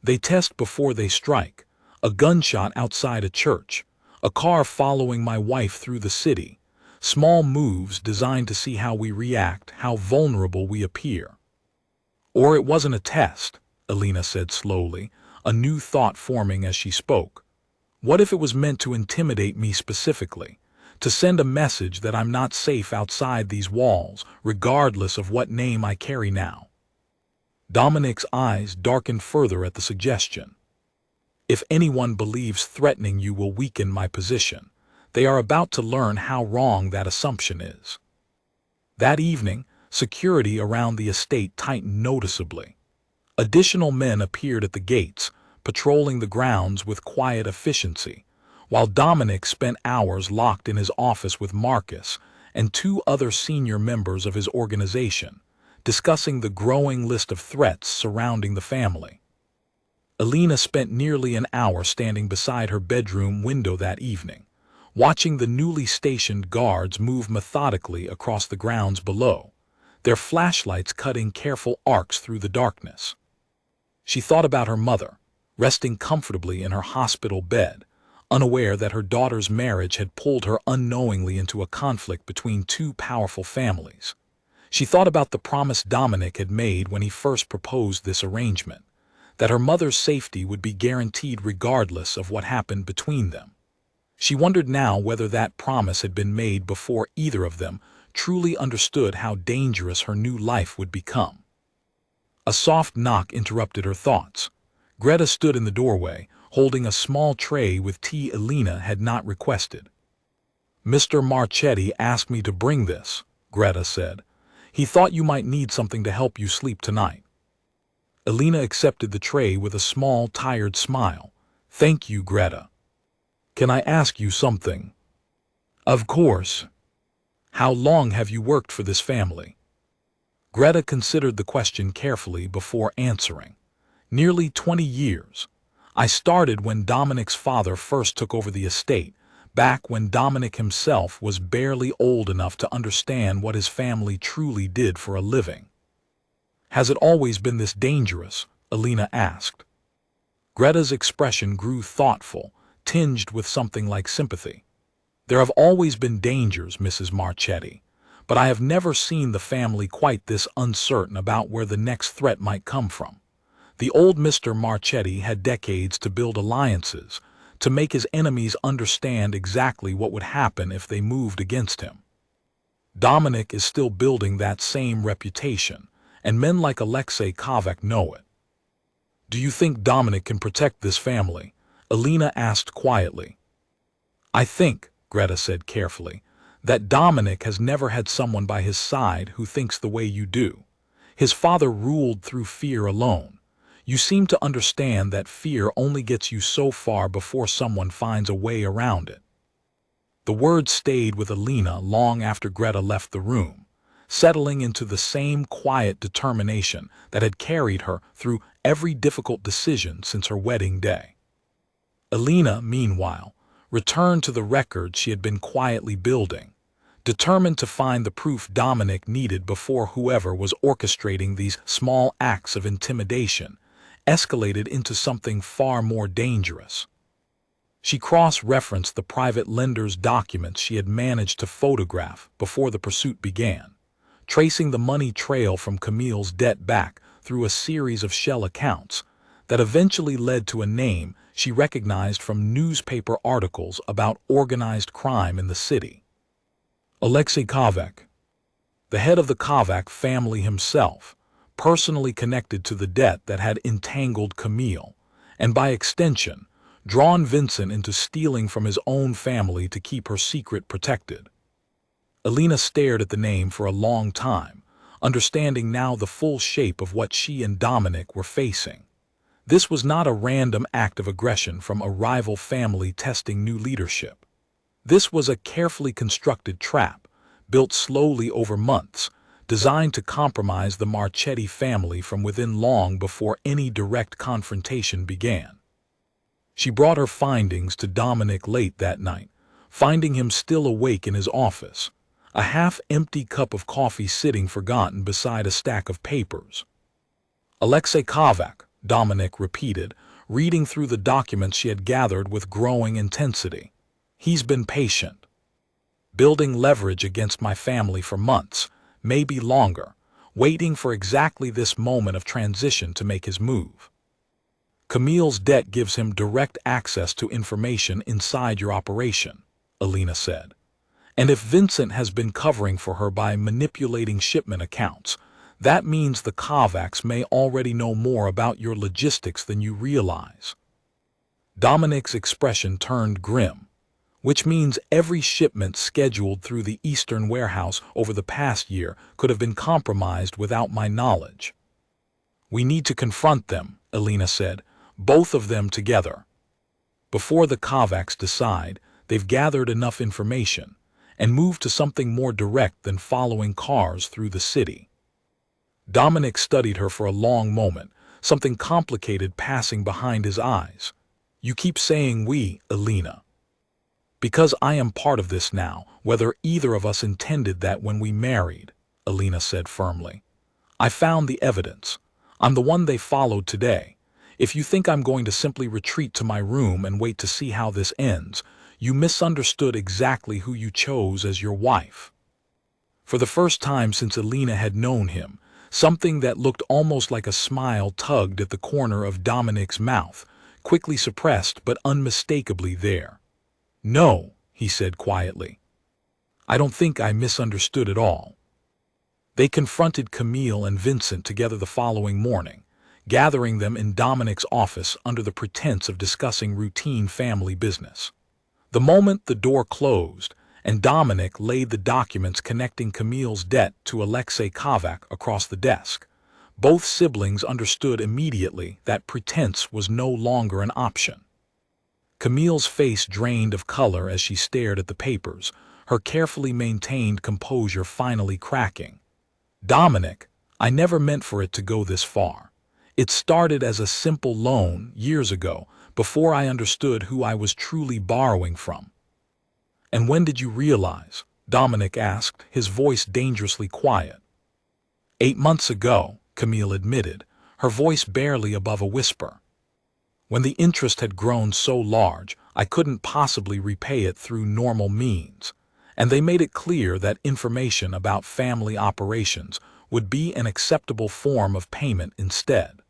"They test before they strike. A gunshot outside a church, a car following my wife through the city. small moves designed to see how we react, how vulnerable we appear. Or it wasn't a test, Alina said slowly, a new thought forming as she spoke. What if it was meant to intimidate me specifically, to send a message that I'm not safe outside these walls, regardless of what name I carry now? Dominic's eyes darkened further at the suggestion. If anyone believes threatening you will weaken my position, they are about to learn how wrong that assumption is. That evening, security around the estate tightened noticeably. Additional men appeared at the gates, patrolling the grounds with quiet efficiency, while Dominic spent hours locked in his office with Marcus and two other senior members of his organization, discussing the growing list of threats surrounding the family. Alina spent nearly an hour standing beside her bedroom window that evening, watching the newly stationed guards move methodically across the grounds below, their flashlights cutting careful arcs through the darkness. She thought about her mother, resting comfortably in her hospital bed, unaware that her daughter's marriage had pulled her unknowingly into a conflict between two powerful families. She thought about the promise Dominic had made when he first proposed this arrangement, that her mother's safety would be guaranteed regardless of what happened between them. She wondered now whether that promise had been made before either of them truly understood how dangerous her new life would become. A soft knock interrupted her thoughts. Greta stood in the doorway, holding a small tray with tea Alina had not requested. "Mr. Marchetti asked me to bring this," Greta said. "He thought you might need something to help you sleep tonight." Alina accepted the tray with a small, tired smile. "Thank you, Greta. Can I ask you something?" "Of course. How long have you worked for this family?" Greta considered the question carefully before answering. "Nearly 20 years. I started when Dominic's father first took over the estate, back when Dominic himself was barely old enough to understand what his family truly did for a living." "Has it always been this dangerous?" Alina asked. Greta's expression grew thoughtful, tinged with something like sympathy. "There have always been dangers, Mrs. Marchetti, but I have never seen the family quite this uncertain about where the next threat might come from. The old Mr. Marchetti had decades to build alliances, to make his enemies understand exactly what would happen if they moved against him. Dominic is still building that same reputation, and men like Alexei Kovac know it." "Do you think Dominic can protect this family?" Alina asked quietly. "I think," Greta said carefully, "that Dominic has never had someone by his side who thinks the way you do. His father ruled through fear alone. You seem to understand that fear only gets you so far before someone finds a way around it." The words stayed with Alina long after Greta left the room, settling into the same quiet determination that had carried her through every difficult decision since her wedding day. Alina, meanwhile, returned to the record she had been quietly building, determined to find the proof Dominic needed before whoever was orchestrating these small acts of intimidation escalated into something far more dangerous. She cross-referenced the private lender's documents she had managed to photograph before the pursuit began, tracing the money trail from Camille's debt back through a series of shell accounts that eventually led to a name she recognized from newspaper articles about organized crime in the city. Alexei Kovac, the head of the Kovac family himself, personally connected to the debt that had entangled Camille, and by extension, drawn Vincent into stealing from his own family to keep her secret protected. Alina stared at the name for a long time, understanding now the full shape of what she and Dominic were facing. This was not a random act of aggression from a rival family testing new leadership. This was a carefully constructed trap, built slowly over months, designed to compromise the Marchetti family from within long before any direct confrontation began. She brought her findings to Dominic late that night, finding him still awake in his office, a half-empty cup of coffee sitting forgotten beside a stack of papers. "Alexei Kovac," Dominic repeated, reading through the documents she had gathered with growing intensity. "He's been patient." building leverage against my family for months, maybe longer, waiting for exactly this moment of transition to make his move. Camille's debt gives him direct access to information inside your operation, Alina said. And if Vincent has been covering for her by manipulating shipment accounts, that means the Kovacs may already know more about your logistics than you realize. Dominic's expression turned grim, which means every shipment scheduled through the Eastern warehouse over the past year could have been compromised without my knowledge. We need to confront them, Alina said, both of them together. Before the Kovacs decide, they've gathered enough information and moved to something more direct than following cars through the city. Dominic studied her for a long moment, something complicated passing behind his eyes. You keep saying we, Alina. Because I am part of this now, whether either of us intended that when we married, Alina said firmly. I found the evidence. I'm the one they followed today. If you think I'm going to simply retreat to my room and wait to see how this ends, you misunderstood exactly who you chose as your wife. For the first time since Alina had known him, something that looked almost like a smile tugged at the corner of Dominic's mouth, quickly suppressed but unmistakably there. No, he said quietly. I don't think I misunderstood at all. They confronted Camille and Vincent together the following morning, gathering them in Dominic's office under the pretense of discussing routine family business. The moment the door closed and Dominic laid the documents connecting Camille's debt to Alexei Kovac across the desk, both siblings understood immediately that pretense was no longer an option. Camille's face drained of color as she stared at the papers, her carefully maintained composure finally cracking. Dominic, I never meant for it to go this far. It started as a simple loan years ago, before I understood who I was truly borrowing from. And when did you realize? Dominic asked, his voice dangerously quiet. 8 months ago, Camille admitted, her voice barely above a whisper. When the interest had grown so large, I couldn't possibly repay it through normal means, and they made it clear that information about family operations would be an acceptable form of payment instead.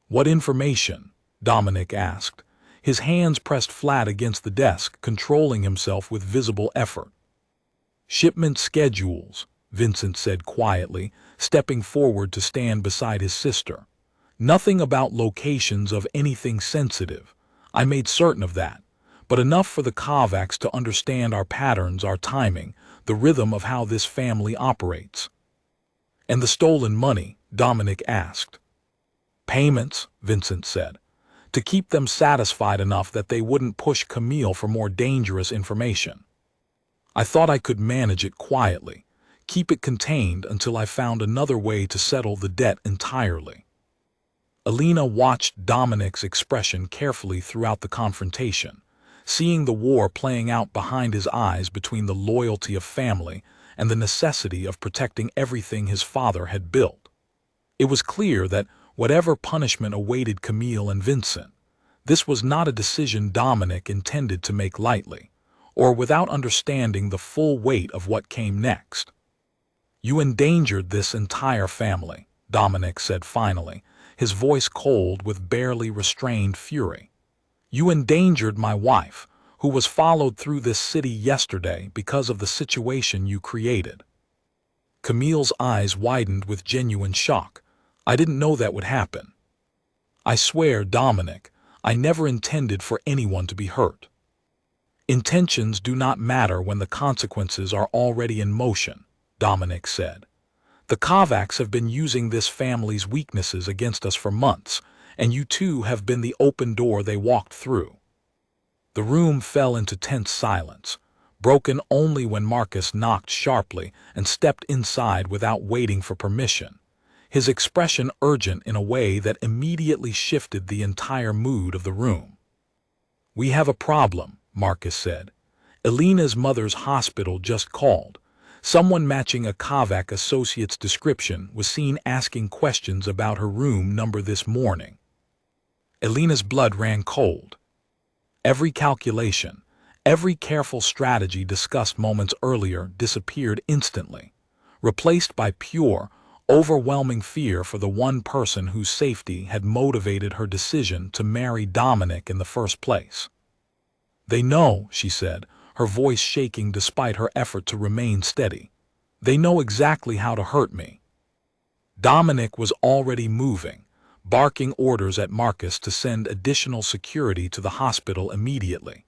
What information? Dominic asked, his hands pressed flat against the desk, controlling himself with visible effort. Shipment schedules, Vincent said quietly, stepping forward to stand beside his sister. Nothing about locations of anything sensitive. I made certain of that, but enough for the Kovacs to understand our patterns, our timing, the rhythm of how this family operates. And the stolen money? Dominic asked. Payments, Vincent said, to keep them satisfied enough that they wouldn't push Camille for more dangerous information. I thought I could manage it quietly, keep it contained until I found another way to settle the debt entirely. Alina watched Dominic's expression carefully throughout the confrontation, seeing the war playing out behind his eyes between the loyalty of family and the necessity of protecting everything his father had built. It was clear that whatever punishment awaited Camille and Vincent, this was not a decision Dominic intended to make lightly, or without understanding the full weight of what came next. You endangered this entire family, Dominic said finally, his voice cold with barely restrained fury. You endangered my wife, who was followed through this city yesterday because of the situation you created. Camille's eyes widened with genuine shock. I didn't know that would happen. I swear, Dominic, I never intended for anyone to be hurt. Intentions do not matter when the consequences are already in motion, Dominic said. The Kovacs have been using this family's weaknesses against us for months, and you two have been the open door they walked through. The room fell into tense silence, broken only when Marcus knocked sharply and stepped inside without waiting for permission, his expression urgent in a way that immediately shifted the entire mood of the room. We have a problem, Marcus said. Alina's mother's hospital just called. Someone matching a Kovac associate's description was seen asking questions about her room number this morning. Alina's blood ran cold. Every calculation, Every careful strategy discussed moments earlier disappeared instantly, replaced by pure, overwhelming fear for the one person whose safety had motivated her decision to marry Dominic in the first place. "They know," she said, her voice shaking despite her effort to remain steady. "They know exactly how to hurt me." Dominic was already moving, barking orders at Marcus to send additional security to the hospital immediately,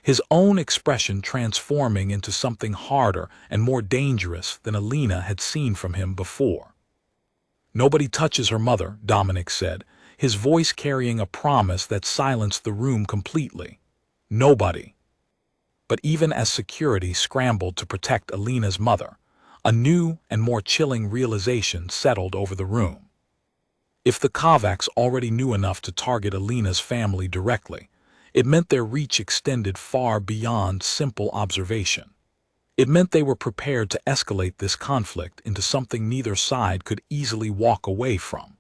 his own expression transforming into something harder and more dangerous than Alina had seen from him before. "Nobody touches her mother," Dominic said, his voice carrying a promise that silenced the room completely. "Nobody." But even as security scrambled to protect Alina's mother, a new and more chilling realization settled over the room. If the Kovacs already knew enough to target Alina's family directly, it meant their reach extended far beyond simple observation. It meant they were prepared to escalate this conflict into something neither side could easily walk away from,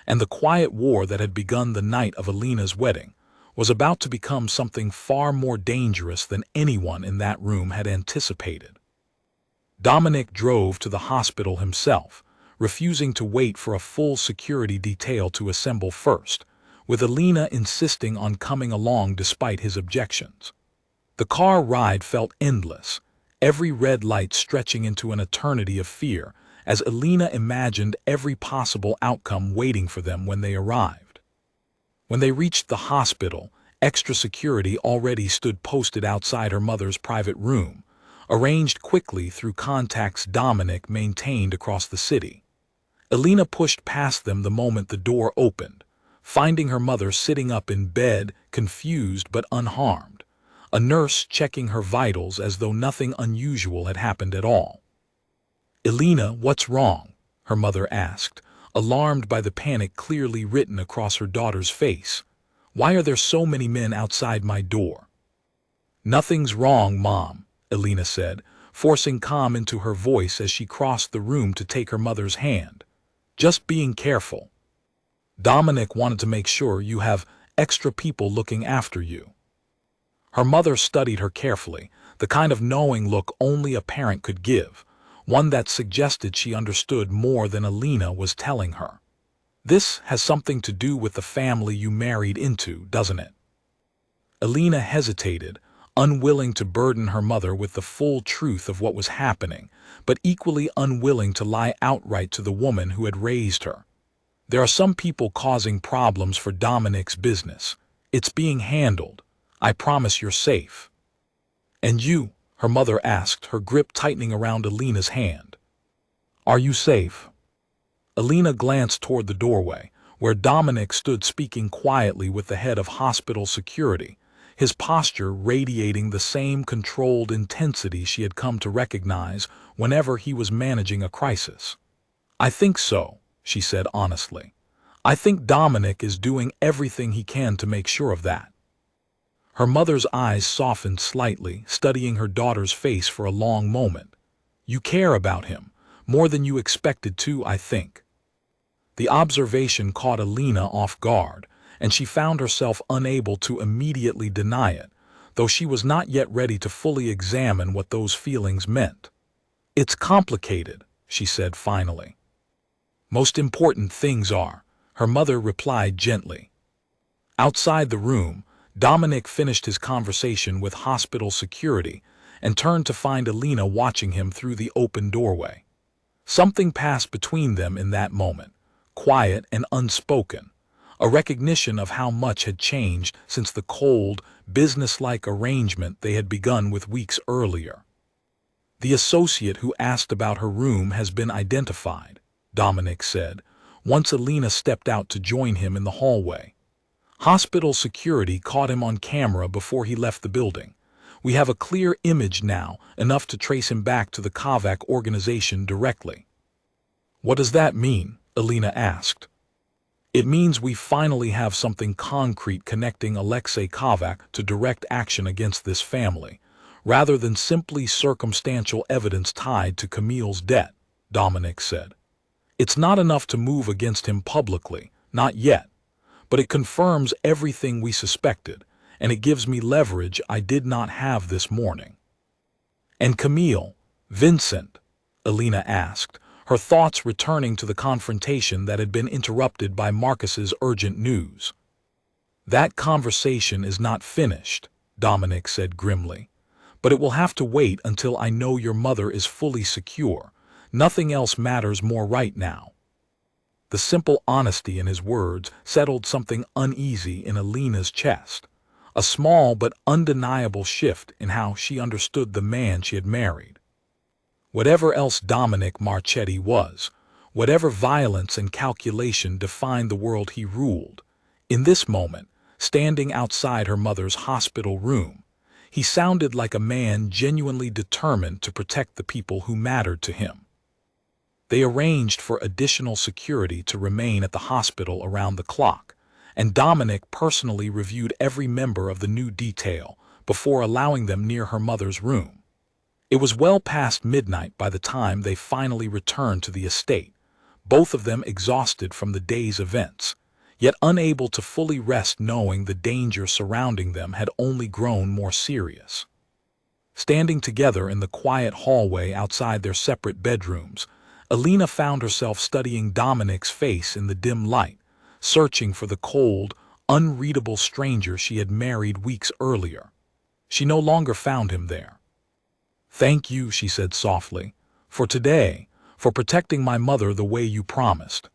and the quiet war that had begun the night of Alina's wedding was about to become something far more dangerous than anyone in that room had anticipated. Dominic drove to the hospital himself, refusing to wait for a full security detail to assemble first, with Alina insisting on coming along despite his objections. The car ride felt endless, every red light stretching into an eternity of fear, as Alina imagined every possible outcome waiting for them when they arrived. When they reached the hospital, extra security already stood posted outside her mother's private room, arranged quickly through contacts Dominic maintained across the city. Alina pushed past them the moment the door opened, finding her mother sitting up in bed, confused but unharmed, a nurse checking her vitals as though nothing unusual had happened at all. "Alina, what's wrong?" her mother asked, alarmed by the panic clearly written across her daughter's face. "Why are there so many men outside my door?" "Nothing's wrong, Mom," Alina said, forcing calm into her voice as she crossed the room to take her mother's hand. "Just being careful. Dominic wanted to make sure you have extra people looking after you." Her mother studied her carefully, the kind of knowing look only a parent could give, one that suggested she understood more than Alina was telling her. "This has something to do with the family you married into, doesn't it?" Alina hesitated, unwilling to burden her mother with the full truth of what was happening, but equally unwilling to lie outright to the woman who had raised her. "There are some people causing problems for Dominic's business. It's being handled. I promise you're safe." "And you?" her mother asked, her grip tightening around Alina's hand. "Are you safe?" Alina glanced toward the doorway, where Dominic stood speaking quietly with the head of hospital security, his posture radiating the same controlled intensity she had come to recognize whenever he was managing a crisis. "I think so," she said honestly. "I think Dominic is doing everything he can to make sure of that." Her mother's eyes softened slightly, studying her daughter's face for a long moment. "You care about him, more than you expected to, I think." The observation caught Alina off guard, and she found herself unable to immediately deny it, though she was not yet ready to fully examine what those feelings meant. "It's complicated," she said finally. "Most important things are," her mother replied gently. Outside the room, Dominic finished his conversation with hospital security and turned to find Alina watching him through the open doorway. Something passed between them in that moment, quiet and unspoken, a recognition of how much had changed since the cold, businesslike arrangement they had begun with weeks earlier. "The associate who asked about her room has been identified," Dominic said, once Alina stepped out to join him in the hallway. "Hospital security caught him on camera before he left the building. We have a clear image now, enough to trace him back to the Kovac organization directly." "What does that mean?" Alina asked. "It means we finally have something concrete connecting Alexei Kovac to direct action against this family, rather than simply circumstantial evidence tied to Camille's debt," Dominic said. "It's not enough to move against him publicly, not yet, but it confirms everything we suspected, and it gives me leverage I did not have this morning." "And Camille, Vincent?" Alina asked, her thoughts returning to the confrontation that had been interrupted by Marcus's urgent news. "That conversation is not finished," Dominic said grimly. "But it will have to wait until I know your mother is fully secure. Nothing else matters more right now." The simple honesty in his words settled something uneasy in Alina's chest, a small but undeniable shift in how she understood the man she had married. Whatever else Dominic Marchetti was, whatever violence and calculation defined the world he ruled, in this moment, standing outside her mother's hospital room, he sounded like a man genuinely determined to protect the people who mattered to him. They arranged for additional security to remain at the hospital around the clock, and Dominic personally reviewed every member of the new detail before allowing them near her mother's room. It was well past midnight by the time they finally returned to the estate, both of them exhausted from the day's events, yet unable to fully rest knowing the danger surrounding them had only grown more serious. Standing together in the quiet hallway outside their separate bedrooms, Alina found herself studying Dominic's face in the dim light, searching for the cold, unreadable stranger she had married weeks earlier. She no longer found him there. "Thank you," she said softly, "for today, for protecting my mother the way you promised."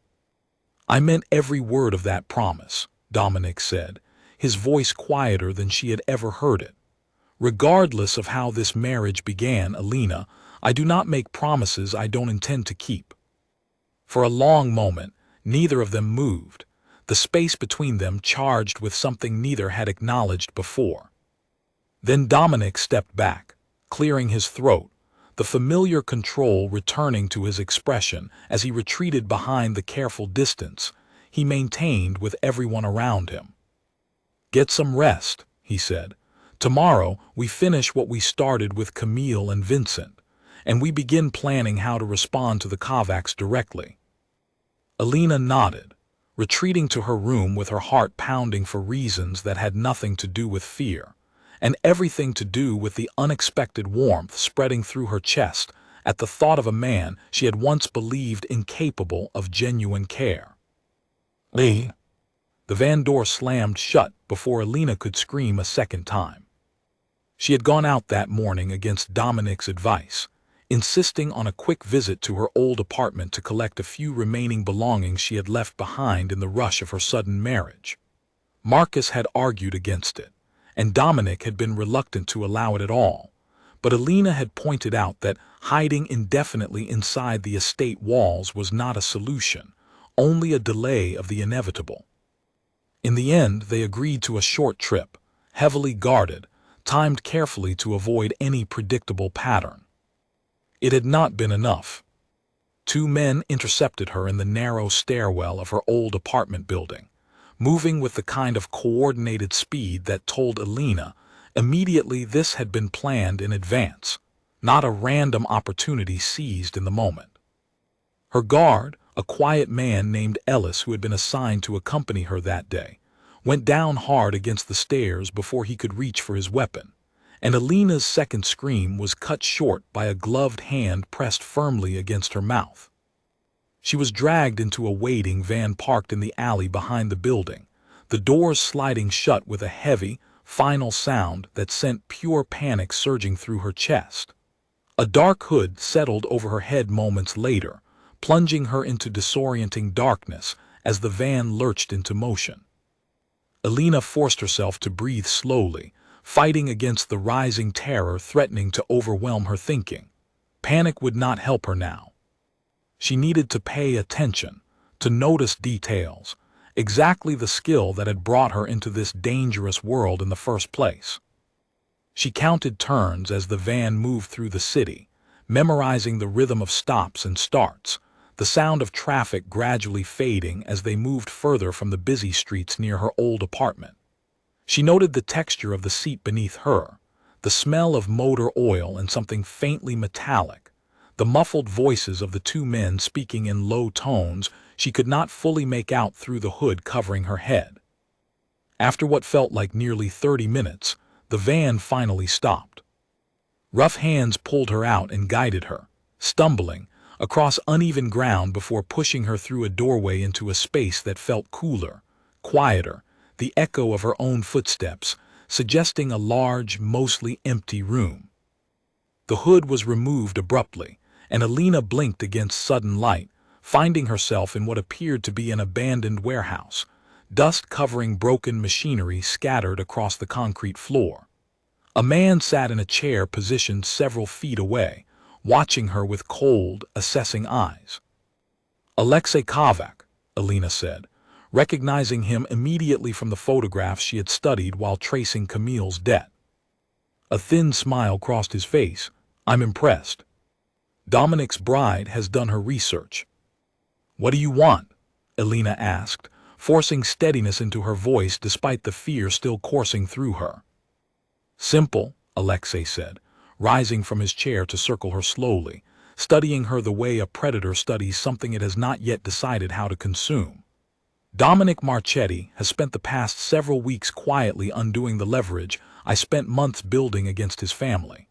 "I meant every word of that promise," Dominic said, his voice quieter than she had ever heard it. "Regardless of how this marriage began, Alina, I do not make promises I don't intend to keep." For a long moment, neither of them moved, the space between them charged with something neither had acknowledged before. Then Dominic stepped back, clearing his throat, the familiar control returning to his expression as he retreated behind the careful distance he maintained with everyone around him. "Get some rest," he said. "Tomorrow we finish what we started with Camille and Vincent, and we begin planning how to respond to the Kovacs directly." Alina nodded, retreating to her room with her heart pounding for reasons that had nothing to do with fear, and everything to do with the unexpected warmth spreading through her chest at the thought of a man she had once believed incapable of genuine care. "Lee!" The van door slammed shut before Alina could scream a second time. She had gone out that morning against Dominic's advice, insisting on a quick visit to her old apartment to collect a few remaining belongings she had left behind in the rush of her sudden marriage. Marcus had argued against it, and Dominic had been reluctant to allow it at all, but Alina had pointed out that hiding indefinitely inside the estate walls was not a solution, only a delay of the inevitable. In the end, they agreed to a short trip, heavily guarded, timed carefully to avoid any predictable pattern. It had not been enough. Two men intercepted her in the narrow stairwell of her old apartment building, moving with the kind of coordinated speed that told Alina immediately this had been planned in advance, not a random opportunity seized in the moment. Her guard, a quiet man named Ellis who had been assigned to accompany her that day, went down hard against the stairs before he could reach for his weapon, and Alina's second scream was cut short by a gloved hand pressed firmly against her mouth. She was dragged into a waiting van parked in the alley behind the building, the doors sliding shut with a heavy, final sound that sent pure panic surging through her chest. A dark hood settled over her head moments later, plunging her into disorienting darkness as the van lurched into motion. Alina forced herself to breathe slowly, fighting against the rising terror threatening to overwhelm her thinking. Panic would not help her now. She needed to pay attention, to notice details, exactly the skill that had brought her into this dangerous world in the first place. She counted turns as the van moved through the city, memorizing the rhythm of stops and starts, the sound of traffic gradually fading as they moved further from the busy streets near her old apartment. She noted the texture of the seat beneath her, the smell of motor oil and something faintly metallic, the muffled voices of the two men speaking in low tones she could not fully make out through the hood covering her head. After what felt like nearly 30 minutes, the van finally stopped. Rough hands pulled her out and guided her, stumbling, across uneven ground before pushing her through a doorway into a space that felt cooler, quieter, the echo of her own footsteps, suggesting a large, mostly empty room. The hood was removed abruptly, and Alina blinked against sudden light, finding herself in what appeared to be an abandoned warehouse, dust covering broken machinery scattered across the concrete floor. A man sat in a chair positioned several feet away, watching her with cold, assessing eyes. "Alexei Kovac," Alina said, recognizing him immediately from the photographs she had studied while tracing Camille's debt. A thin smile crossed his face. "I'm impressed. Dominic's bride has done her research." "What do you want?" Alina asked, forcing steadiness into her voice despite the fear still coursing through her. "Simple," Alexei said, rising from his chair to circle her slowly, studying her the way a predator studies something it has not yet decided how to consume. "Dominic Marchetti has spent the past several weeks quietly undoing the leverage I spent months building against his family.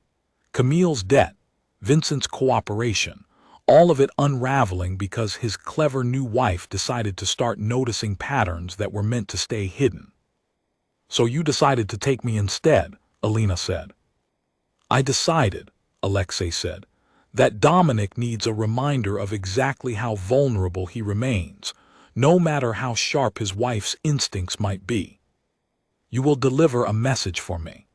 Camille's debt, Vincent's cooperation, all of it unraveling because his clever new wife decided to start noticing patterns that were meant to stay hidden." "So you decided to take me instead," Alina said. "I decided," Alexei said, "that Dominic needs a reminder of exactly how vulnerable he remains, no matter how sharp his wife's instincts might be. You will deliver a message for me.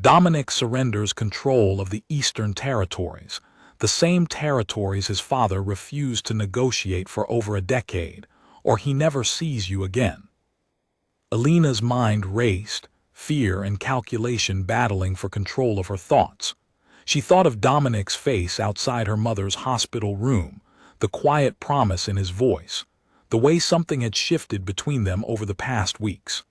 Dominic surrenders control of the Eastern Territories, the same territories his father refused to negotiate for over a decade, or he never sees you again." Alina's mind raced, fear and calculation battling for control of her thoughts. She thought of Dominic's face outside her mother's hospital room, the quiet promise in his voice, the way something had shifted between them over the past weeks.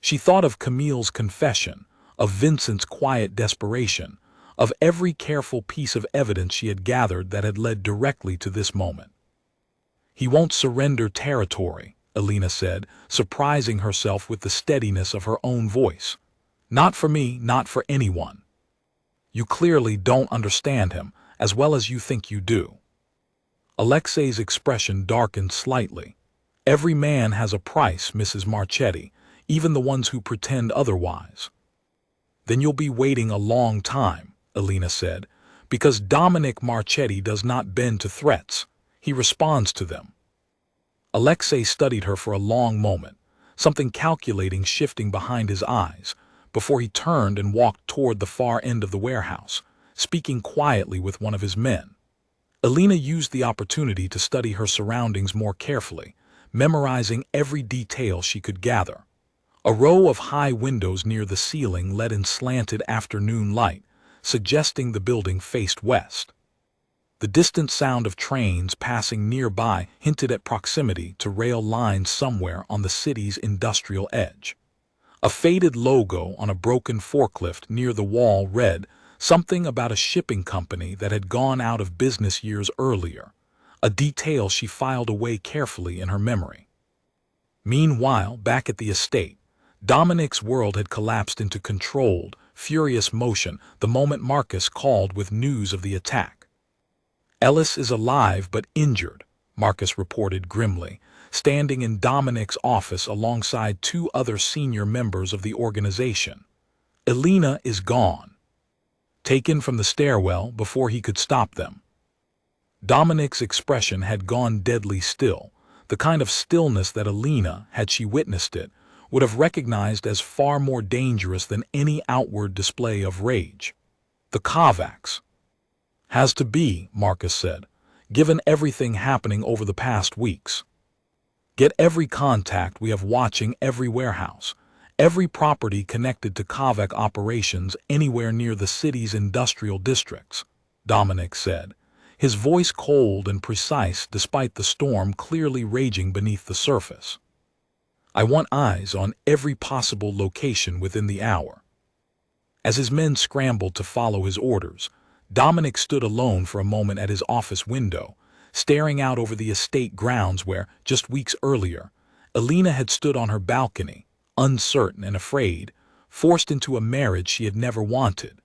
She thought of Camille's confession, of Vincent's quiet desperation, of every careful piece of evidence she had gathered that had led directly to this moment. "He won't surrender territory," Alina said, surprising herself with the steadiness of her own voice. "Not for me, not for anyone. You clearly don't understand him as well as you think you do." Alexei's expression darkened slightly. "Every man has a price, Mrs. Marchetti, even the ones who pretend otherwise." "Then you'll be waiting a long time," Alina said, "because Dominic Marchetti does not bend to threats. He responds to them." Alexei studied her for a long moment, something calculating shifting behind his eyes, before he turned and walked toward the far end of the warehouse, speaking quietly with one of his men. Alina used the opportunity to study her surroundings more carefully, memorizing every detail she could gather. A row of high windows near the ceiling let in slanted afternoon light, suggesting the building faced west. The distant sound of trains passing nearby hinted at proximity to rail lines somewhere on the city's industrial edge. A faded logo on a broken forklift near the wall read something about a shipping company that had gone out of business years earlier, a detail she filed away carefully in her memory. Meanwhile, back at the estate, Dominic's world had collapsed into controlled, furious motion the moment Marcus called with news of the attack. "Ellis is alive but injured," Marcus reported grimly, standing in Dominic's office alongside two other senior members of the organization. "Alina is gone." Taken from the stairwell before he could stop them. Dominic's expression had gone deadly still, the kind of stillness that Alina, had she witnessed it, would have recognized as far more dangerous than any outward display of rage. "The Kovacs." "Has to be," Marcus said, "given everything happening over the past weeks. Get every contact we have watching every warehouse, every property connected to Kovac operations anywhere near the city's industrial districts," Dominic said, his voice cold and precise despite the storm clearly raging beneath the surface. "I want eyes on every possible location within the hour." As his men scrambled to follow his orders, Dominic stood alone for a moment at his office window, staring out over the estate grounds where, just weeks earlier, Alina had stood on her balcony, uncertain and afraid, forced into a marriage she had never wanted.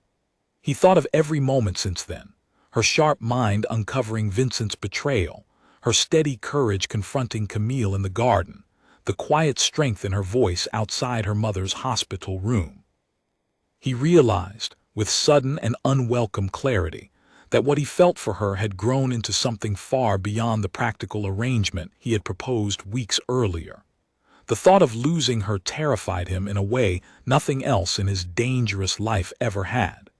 He thought of every moment since then, her sharp mind uncovering Vincent's betrayal, her steady courage confronting Camille in the garden, the quiet strength in her voice outside her mother's hospital room. He realized, with sudden and unwelcome clarity, that what he felt for her had grown into something far beyond the practical arrangement he had proposed weeks earlier. The thought of losing her terrified him in a way nothing else in his dangerous life ever had.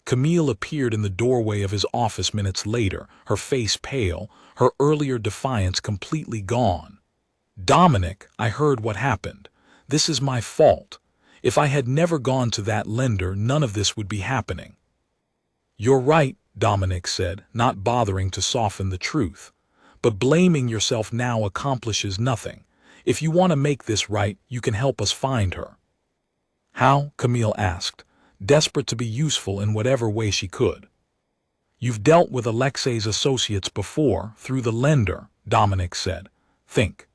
Camille appeared in the doorway of his office minutes later, her face pale, her earlier defiance completely gone. "Dominic, I heard what happened. This is my fault. If I had never gone to that lender, none of this would be happening." "You're right," Dominic said, not bothering to soften the truth. "But blaming yourself now accomplishes nothing. If you want to make this right, you can help us find her." "How?" Camille asked, desperate to be useful in whatever way she could. "You've dealt with Alexei's associates before, through the lender," Dominic said. "Think.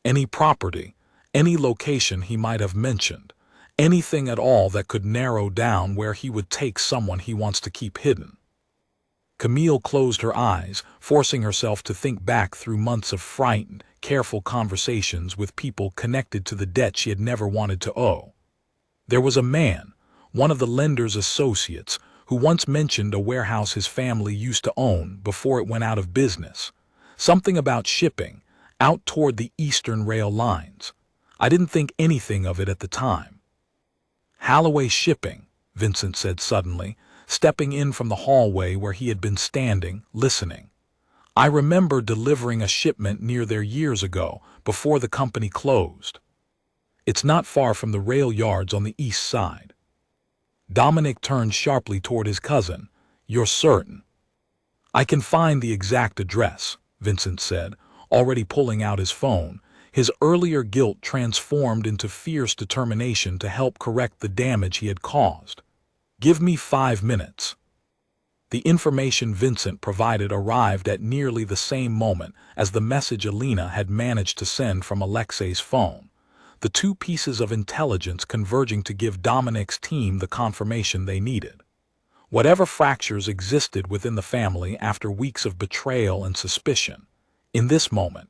Any property, any location he might have mentioned, anything at all that could narrow down where he would take someone he wants to keep hidden." Camille closed her eyes, forcing herself to think back through months of frightened, careful conversations with people connected to the debt she had never wanted to owe. There was a man, one of the lender's associates, who once mentioned a warehouse his family used to own before it went out of business. Something about shipping, out toward the Eastern rail lines. I didn't think anything of it at the time. "Holloway Shipping," Vincent said suddenly, stepping in from the hallway where he had been standing, listening. "I remember delivering a shipment near there years ago, before the company closed. It's not far from the rail yards on the east side." Dominic turned sharply toward his cousin. "You're certain?" "I can find the exact address," Vincent said, already pulling out his phone, his earlier guilt transformed into fierce determination to help correct the damage he had caused. "Give me 5 minutes." The information Vincent provided arrived at nearly the same moment as the message Alina had managed to send from Alexei's phone, the two pieces of intelligence converging to give Dominic's team the confirmation they needed. Whatever fractures existed within the family after weeks of betrayal and suspicion, in this moment,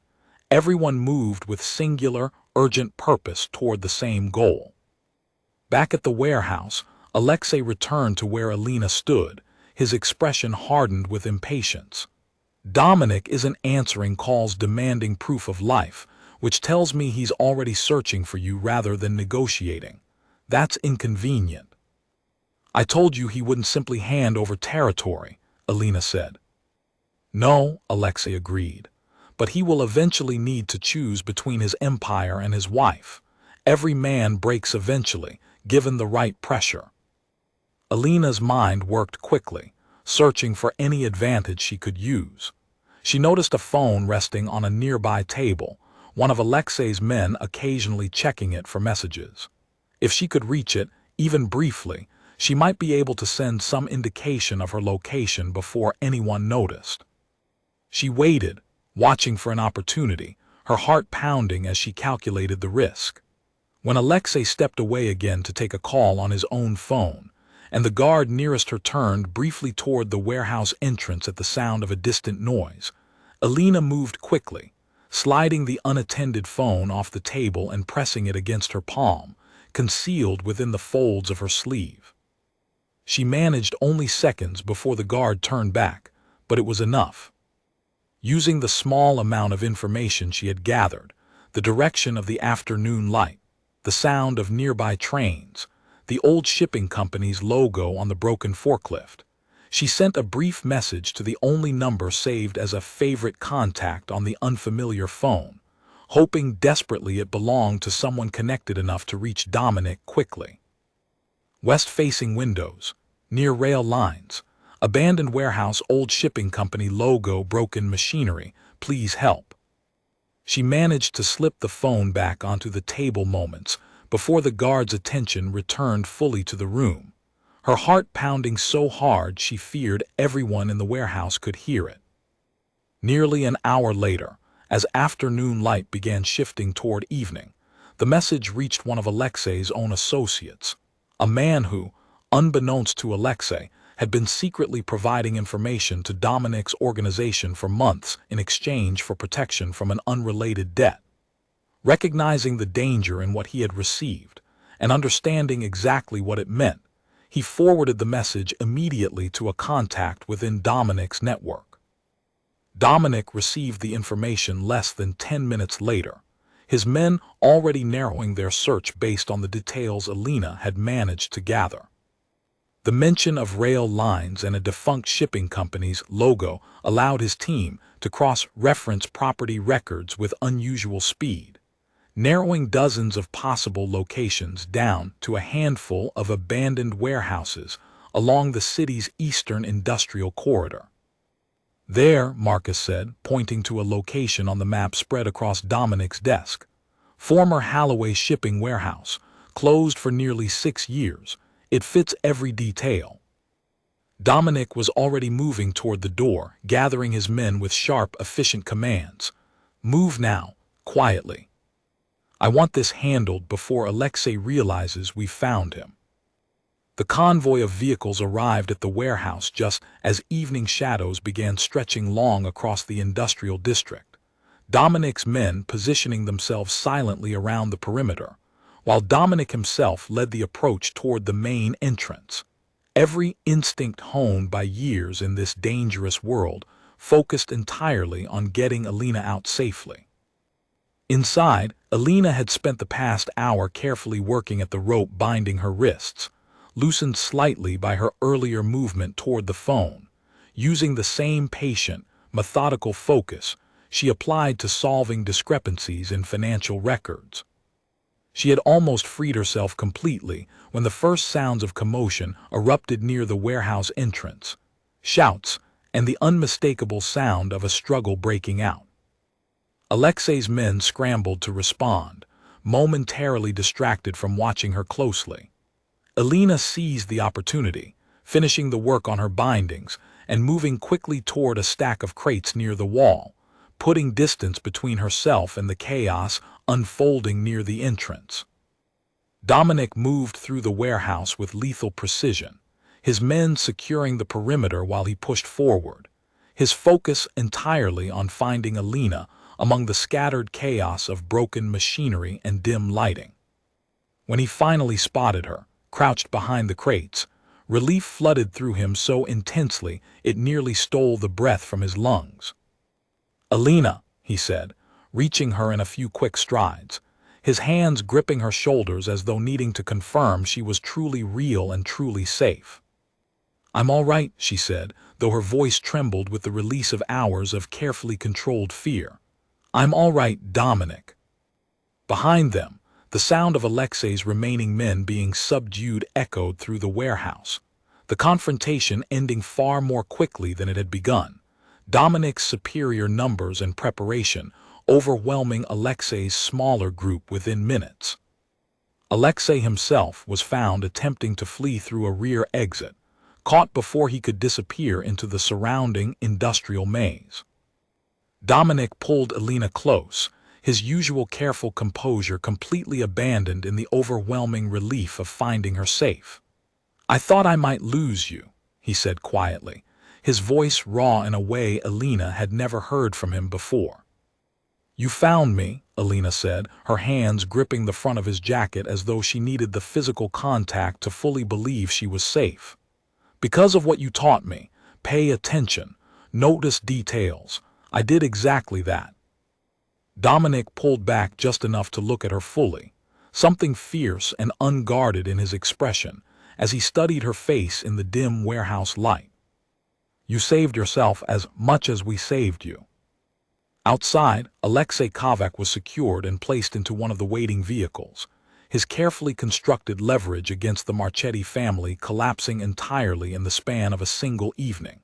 everyone moved with singular, urgent purpose toward the same goal. Back at the warehouse, Alexei returned to where Alina stood, his expression hardened with impatience. "Dominic isn't answering calls demanding proof of life, which tells me he's already searching for you rather than negotiating. That's inconvenient." "I told you he wouldn't simply hand over territory," Alina said. "No," Alexei agreed, "but he will eventually need to choose between his empire and his wife. Every man breaks eventually, given the right pressure." Alina's mind worked quickly, searching for any advantage she could use. She noticed a phone resting on a nearby table, one of Alexei's men occasionally checking it for messages. If she could reach it, even briefly, she might be able to send some indication of her location before anyone noticed. She waited, watching for an opportunity, her heart pounding as she calculated the risk. When Alexei stepped away again to take a call on his own phone, and the guard nearest her turned briefly toward the warehouse entrance at the sound of a distant noise, Alina moved quickly, sliding the unattended phone off the table and pressing it against her palm, concealed within the folds of her sleeve. She managed only seconds before the guard turned back, but it was enough. Using the small amount of information she had gathered, the direction of the afternoon light, the sound of nearby trains, the old shipping company's logo on the broken forklift, she sent a brief message to the only number saved as a favorite contact on the unfamiliar phone, hoping desperately it belonged to someone connected enough to reach Dominic quickly. "West-facing windows, near rail lines, abandoned warehouse, old shipping company logo, broken machinery, please help." She managed to slip the phone back onto the table moments before the guard's attention returned fully to the room, her heart pounding so hard she feared everyone in the warehouse could hear it. Nearly an hour later, as afternoon light began shifting toward evening, The message reached one of Alexei's own associates, a man who, unbeknownst to Alexei, had been secretly providing information to Dominic's organization for months in exchange for protection from an unrelated debt. Recognizing the danger in what he had received, and understanding exactly what it meant, he forwarded the message immediately to a contact within Dominic's network. Dominic received the information less than 10 minutes later, his men already narrowing their search based on the details Alina had managed to gather. The mention of rail lines and a defunct shipping company's logo allowed his team to cross-reference property records with unusual speed, narrowing dozens of possible locations down to a handful of abandoned warehouses along the city's eastern industrial corridor. There, Marcus said, pointing to a location on the map spread across Dominic's desk. Former Halloway shipping warehouse, closed for nearly 6 years. It fits every detail. Dominic was already moving toward the door, gathering his men with sharp, efficient commands. Move now, quietly. I want this handled before Alexei realizes we've found him. The convoy of vehicles arrived at the warehouse just as evening shadows began stretching long across the industrial district, Dominic's men positioning themselves silently around the perimeter, while Dominic himself led the approach toward the main entrance. Every instinct honed by years in this dangerous world focused entirely on getting Alina out safely. Inside, Alina had spent the past hour carefully working at the rope binding her wrists, loosened slightly by her earlier movement toward the phone. Using the same patient, methodical focus she applied to solving discrepancies in financial records. She had almost freed herself completely when the first sounds of commotion erupted near the warehouse entrance, shouts, and the unmistakable sound of a struggle breaking out. Alexei's men scrambled to respond, momentarily distracted from watching her closely. Alina seized the opportunity, finishing the work on her bindings and moving quickly toward a stack of crates near the wall, putting distance between herself and the chaos unfolding near the entrance. Dominic moved through the warehouse with lethal precision, his men securing the perimeter while he pushed forward, his focus entirely on finding Alina among the scattered chaos of broken machinery and dim lighting. When he finally spotted her, crouched behind the crates, relief flooded through him so intensely it nearly stole the breath from his lungs. "Alina," he said, reaching her in a few quick strides, his hands gripping her shoulders as though needing to confirm she was truly real and truly safe. "I'm all right," she said, though her voice trembled with the release of hours of carefully controlled fear. "I'm all right, Dominic." Behind them, the sound of Alexei's remaining men being subdued echoed through the warehouse, the confrontation ending far more quickly than it had begun, Dominic's superior numbers and preparation overwhelming Alexei's smaller group within minutes. Alexei himself was found attempting to flee through a rear exit, caught before he could disappear into the surrounding industrial maze. Dominic pulled Alina close, his usual careful composure completely abandoned in the overwhelming relief of finding her safe. "I thought I might lose you," he said quietly, his voice raw in a way Alina had never heard from him before. "You found me," Alina said, her hands gripping the front of his jacket as though she needed the physical contact to fully believe she was safe. "Because of what you taught me, pay attention, notice details. I did exactly that." Dominic pulled back just enough to look at her fully, something fierce and unguarded in his expression as he studied her face in the dim warehouse light. "You saved yourself as much as we saved you." Outside, Alexei Kovac was secured and placed into one of the waiting vehicles, his carefully constructed leverage against the Marchetti family collapsing entirely in the span of a single evening.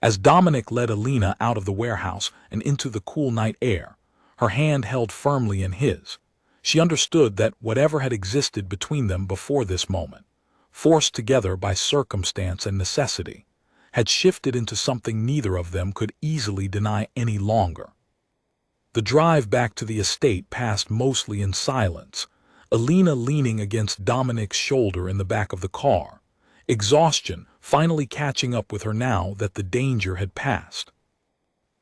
As Dominic led Alina out of the warehouse and into the cool night air, her hand held firmly in his, she understood that whatever had existed between them before this moment, forced together by circumstance and necessity, had shifted into something neither of them could easily deny any longer. The drive back to the estate passed mostly in silence, Alina leaning against Dominic's shoulder in the back of the car, exhaustion finally catching up with her now that the danger had passed.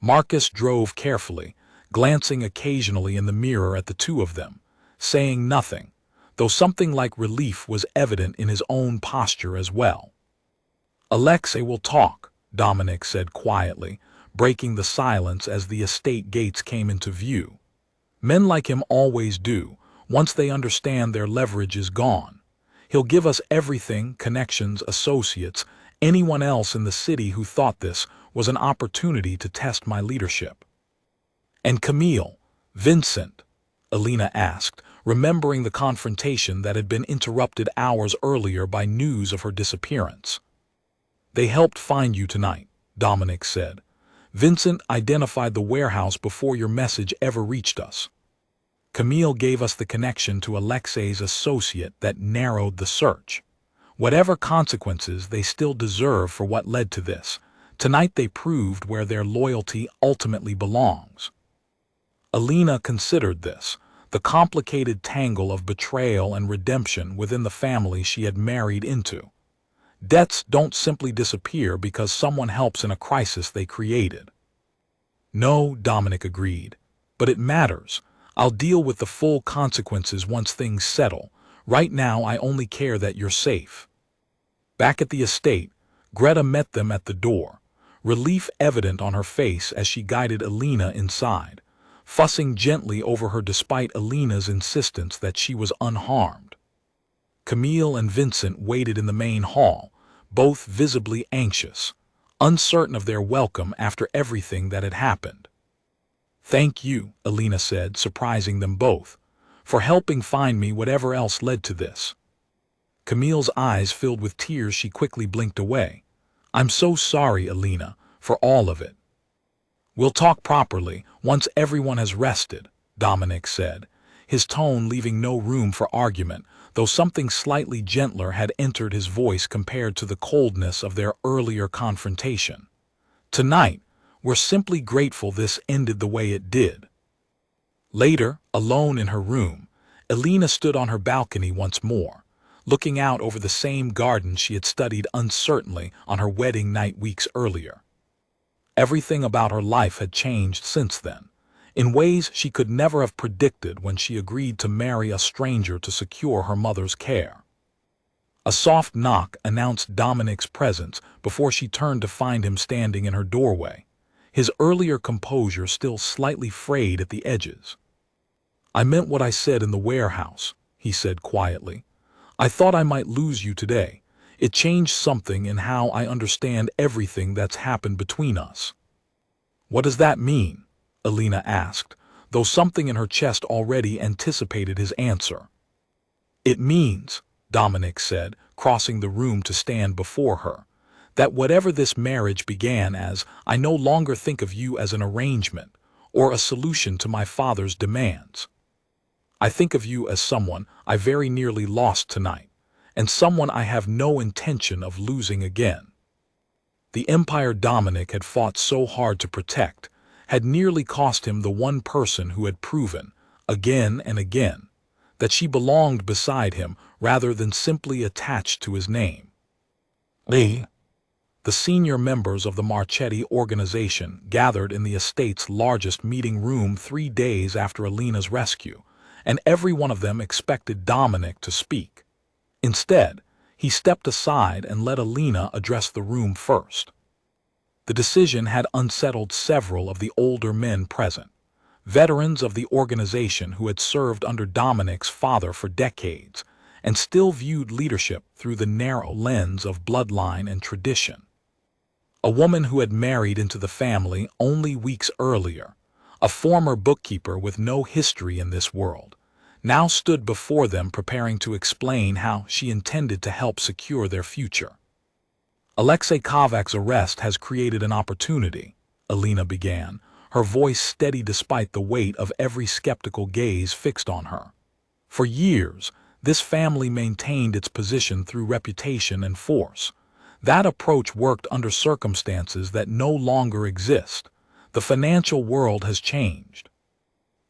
Marcus drove carefully, glancing occasionally in the mirror at the two of them, saying nothing, though something like relief was evident in his own posture as well. "Alexei will talk," Dominic said quietly, breaking the silence as the estate gates came into view. "Men like him always do, once they understand their leverage is gone. He'll give us everything, connections, associates, anyone else in the city who thought this was an opportunity to test my leadership." "And Camille, Vincent?" Alina asked, remembering the confrontation that had been interrupted hours earlier by news of her disappearance. "They helped find you tonight," Dominic said. "Vincent identified the warehouse before your message ever reached us. Camille gave us the connection to Alexei's associate that narrowed the search. Whatever consequences they still deserve for what led to this, tonight they proved where their loyalty ultimately belongs." Alina considered this, the complicated tangle of betrayal and redemption within the family she had married into. Debts don't simply disappear because someone helps in a crisis they created. "No," Dominic agreed, "but it matters. I'll deal with the full consequences once things settle. Right now I only care that you're safe." Back at the estate, Greta met them at the door, relief evident on her face as she guided Alina inside, fussing gently over her despite Alina's insistence that she was unharmed. Camille and Vincent waited in the main hall, both visibly anxious, uncertain of their welcome after everything that had happened. "Thank you," Alina said, surprising them both, "for helping find me whatever else led to this." Camille's eyes filled with tears. She quickly blinked away. "I'm so sorry, Alina, for all of it." "We'll talk properly once everyone has rested," Dominic said, his tone leaving no room for argument, though something slightly gentler had entered his voice compared to the coldness of their earlier confrontation. "Tonight, we're simply grateful this ended the way it did." Later, alone in her room, Alina stood on her balcony once more, looking out over the same garden she had studied uncertainly on her wedding night weeks earlier. Everything about her life had changed since then, in ways she could never have predicted when she agreed to marry a stranger to secure her mother's care. A soft knock announced Dominic's presence before she turned to find him standing in her doorway, his earlier composure still slightly frayed at the edges. "I meant what I said in the warehouse," he said quietly. "I thought I might lose you today. It changed something in how I understand everything that's happened between us." "What does that mean?" Alina asked, though something in her chest already anticipated his answer. "It means," Dominic said, crossing the room to stand before her, "that whatever this marriage began as, I no longer think of you as an arrangement or a solution to my father's demands. I think of you as someone I very nearly lost tonight, and someone I have no intention of losing again." The empire Dominic had fought so hard to protect had nearly cost him the one person who had proven, again and again, that she belonged beside him rather than simply attached to his name. The senior members of the Marchetti organization gathered in the estate's largest meeting room 3 days after Alina's rescue, and every one of them expected Dominic to speak. Instead, he stepped aside and let Alina address the room first. The decision had unsettled several of the older men present, veterans of the organization who had served under Dominic's father for decades and still viewed leadership through the narrow lens of bloodline and tradition. A woman who had married into the family only weeks earlier, a former bookkeeper with no history in this world, now stood before them preparing to explain how she intended to help secure their future. "Alexei Kovac's arrest has created an opportunity," Alina began, her voice steady despite the weight of every skeptical gaze fixed on her. "For years, this family maintained its position through reputation and force. That approach worked under circumstances that no longer exist. The financial world has changed.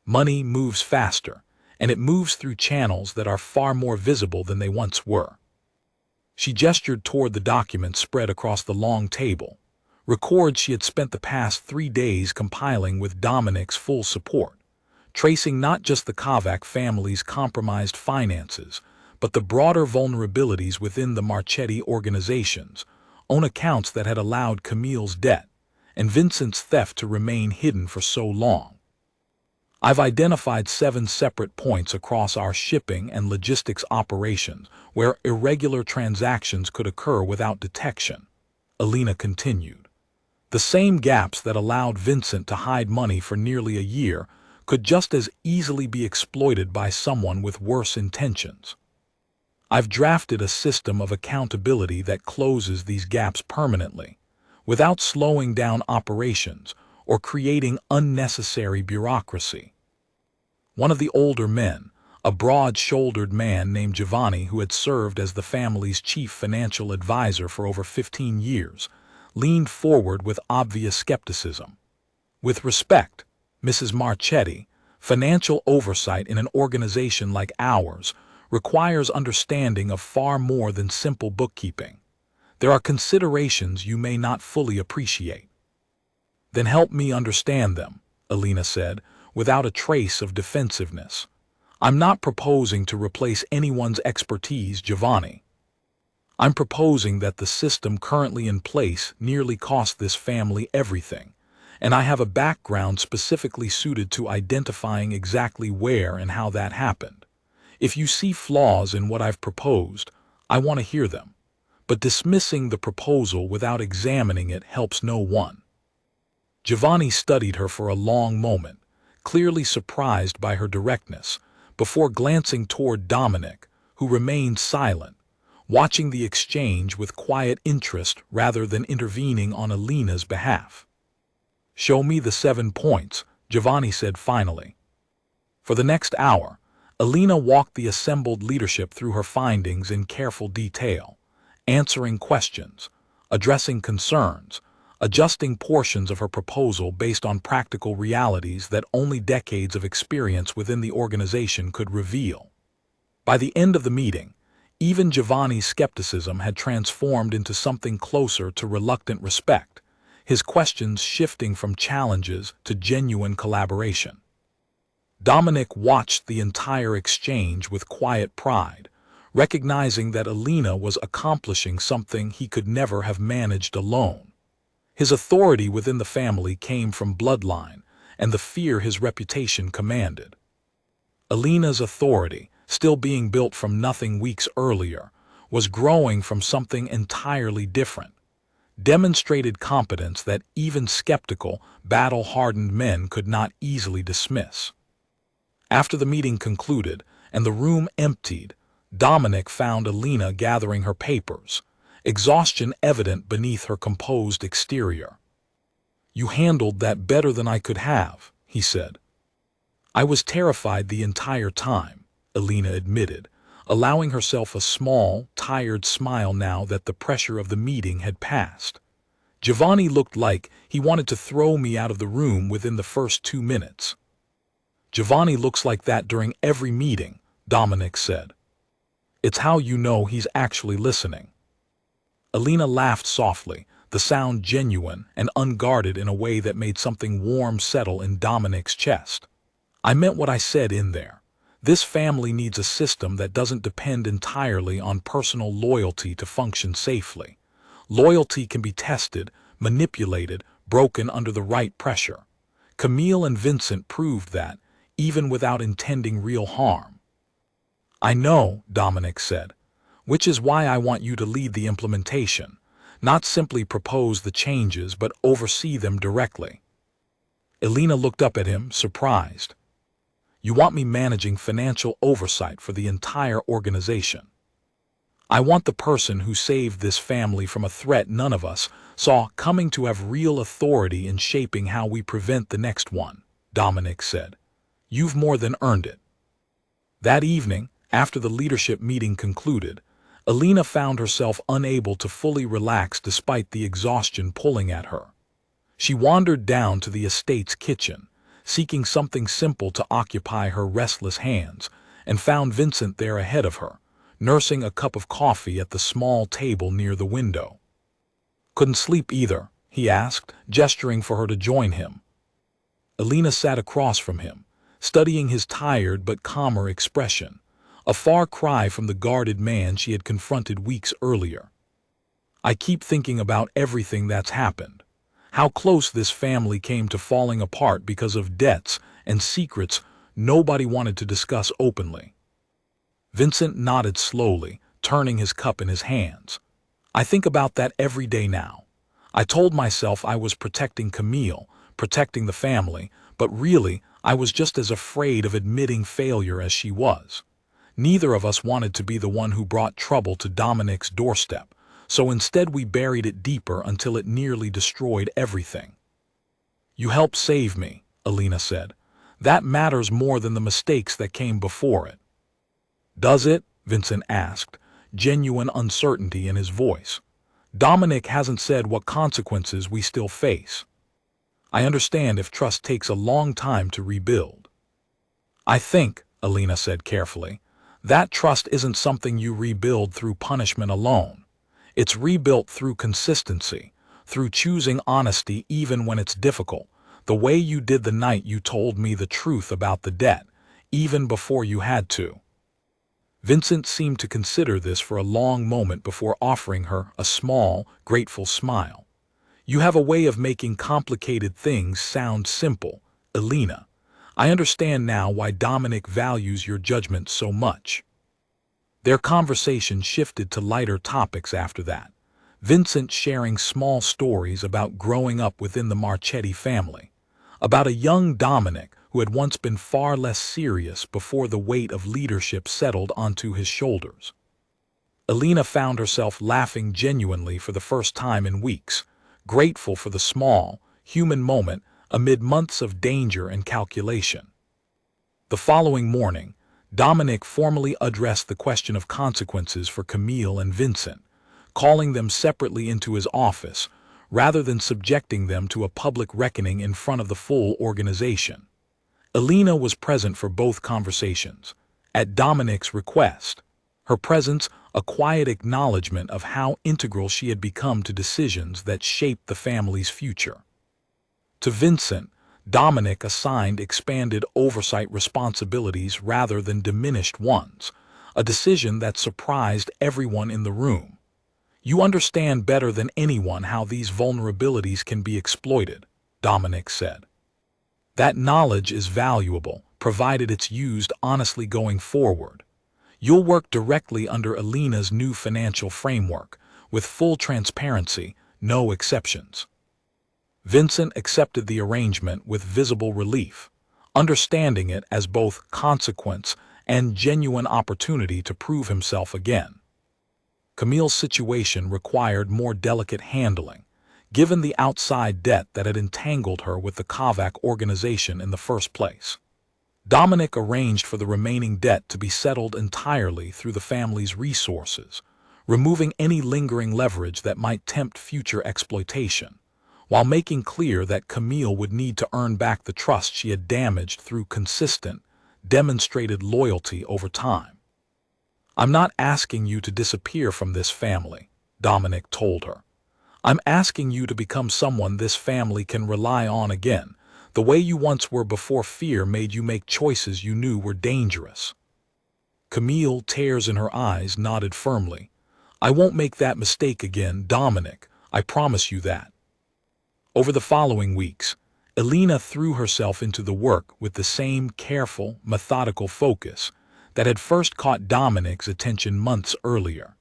Money moves faster, and it moves through channels that are far more visible than they once were. She gestured toward the documents spread across the long table, records she had spent the past 3 days compiling with Dominic's full support, tracing not just the Kovac family's compromised finances, but the broader vulnerabilities within the Marchetti organization's own accounts that had allowed Camille's debt and Vincent's theft to remain hidden for so long. I've identified 7 separate points across our shipping and logistics operations where irregular transactions could occur without detection, Alina continued. The same gaps that allowed Vincent to hide money for nearly a year could just as easily be exploited by someone with worse intentions. I've drafted a system of accountability that closes these gaps permanently, without slowing down operations or creating unnecessary bureaucracy. One of the older men, a broad-shouldered man named Giovanni who had served as the family's chief financial advisor for over 15 years, leaned forward with obvious skepticism. With respect, Mrs. Marchetti, financial oversight in an organization like ours requires understanding of far more than simple bookkeeping. There are considerations you may not fully appreciate. Then help me understand them, Alina said, without a trace of defensiveness. I'm not proposing to replace anyone's expertise, Giovanni. I'm proposing that the system currently in place nearly cost this family everything, and I have a background specifically suited to identifying exactly where and how that happened. If you see flaws in what I've proposed, I want to hear them, but dismissing the proposal without examining it helps no one. Giovanni studied her for a long moment, clearly surprised by her directness, before glancing toward Dominic, who remained silent, watching the exchange with quiet interest rather than intervening on Alina's behalf. "Show me the 7 points," Giovanni said finally. For the next hour, Alina walked the assembled leadership through her findings in careful detail, answering questions, addressing concerns, adjusting portions of her proposal based on practical realities that only decades of experience within the organization could reveal. By the end of the meeting, even Giovanni's skepticism had transformed into something closer to reluctant respect, his questions shifting from challenges to genuine collaboration. Dominic watched the entire exchange with quiet pride, recognizing that Alina was accomplishing something he could never have managed alone. His authority within the family came from bloodline and the fear his reputation commanded. Alina's authority, still being built from nothing weeks earlier, was growing from something entirely different. Demonstrated competence that even skeptical, battle-hardened men could not easily dismiss. After the meeting concluded and the room emptied, Dominic found Alina gathering her papers, exhaustion evident beneath her composed exterior. "You handled that better than I could have," he said. "I was terrified the entire time," Alina admitted, allowing herself a small, tired smile now that the pressure of the meeting had passed. "Giovanni looked like he wanted to throw me out of the room within the first 2 minutes." "Giovanni looks like that during every meeting," Dominic said. "It's how you know he's actually listening." Alina laughed softly, the sound genuine and unguarded in a way that made something warm settle in Dominic's chest. "I meant what I said in there. This family needs a system that doesn't depend entirely on personal loyalty to function safely. Loyalty can be tested, manipulated, broken under the right pressure. Camille and Vincent proved that, even without intending real harm." "I know," Dominic said, "which is why I want you to lead the implementation, not simply propose the changes but oversee them directly." Alina looked up at him, surprised. "You want me managing financial oversight for the entire organization?" "I want the person who saved this family from a threat none of us saw coming to have real authority in shaping how we prevent the next one," Dominic said. "You've more than earned it." That evening, after the leadership meeting concluded, Alina found herself unable to fully relax despite the exhaustion pulling at her. She wandered down to the estate's kitchen, seeking something simple to occupy her restless hands, and found Vincent there ahead of her, nursing a cup of coffee at the small table near the window. "Couldn't sleep either?" he asked, gesturing for her to join him. Alina sat across from him, studying his tired but calmer expression, a far cry from the guarded man she had confronted weeks earlier. "I keep thinking about everything that's happened. How close this family came to falling apart because of debts and secrets nobody wanted to discuss openly." Vincent nodded slowly, turning his cup in his hands. "I think about that every day now. I told myself I was protecting Camille, protecting the family, but really I was just as afraid of admitting failure as she was. Neither of us wanted to be the one who brought trouble to Dominic's doorstep, so instead we buried it deeper until it nearly destroyed everything." "You helped save me," Alina said. "That matters more than the mistakes that came before it." "Does it?" Vincent asked, genuine uncertainty in his voice. "Dominic hasn't said what consequences we still face. I understand if trust takes a long time to rebuild." "I think," Alina said carefully, "that trust isn't something you rebuild through punishment alone. It's rebuilt through consistency, through choosing honesty even when it's difficult, the way you did the night you told me the truth about the debt, even before you had to." Vincent seemed to consider this for a long moment before offering her a small, grateful smile. "You have a way of making complicated things sound simple, Alina. I understand now why Dominic values your judgment so much." Their conversation shifted to lighter topics after that, Vincent sharing small stories about growing up within the Marchetti family, about a young Dominic who had once been far less serious before the weight of leadership settled onto his shoulders. Alina found herself laughing genuinely for the first time in weeks, grateful for the small, human moment amid months of danger and calculation. The following morning, Dominic formally addressed the question of consequences for Camille and Vincent, calling them separately into his office, rather than subjecting them to a public reckoning in front of the full organization. Alina was present for both conversations, at Dominic's request, her presence a quiet acknowledgement of how integral she had become to decisions that shaped the family's future. To Vincent, Dominic assigned expanded oversight responsibilities rather than diminished ones, a decision that surprised everyone in the room. "You understand better than anyone how these vulnerabilities can be exploited," Dominic said. "That knowledge is valuable, provided it's used honestly going forward. You'll work directly under Alina's new financial framework, with full transparency, no exceptions." Vincent accepted the arrangement with visible relief, understanding it as both consequence and genuine opportunity to prove himself again. Camille's situation required more delicate handling, given the outside debt that had entangled her with the Kovac organization in the first place. Dominic arranged for the remaining debt to be settled entirely through the family's resources, removing any lingering leverage that might tempt future exploitation, while making clear that Camille would need to earn back the trust she had damaged through consistent, demonstrated loyalty over time. "I'm not asking you to disappear from this family," Dominic told her. "I'm asking you to become someone this family can rely on again, the way you once were before fear made you make choices you knew were dangerous." Camille, tears in her eyes, nodded firmly. "I won't make that mistake again, Dominic, I promise you that." Over the following weeks, Alina threw herself into the work with the same careful, methodical focus that had first caught Dominic's attention months earlier.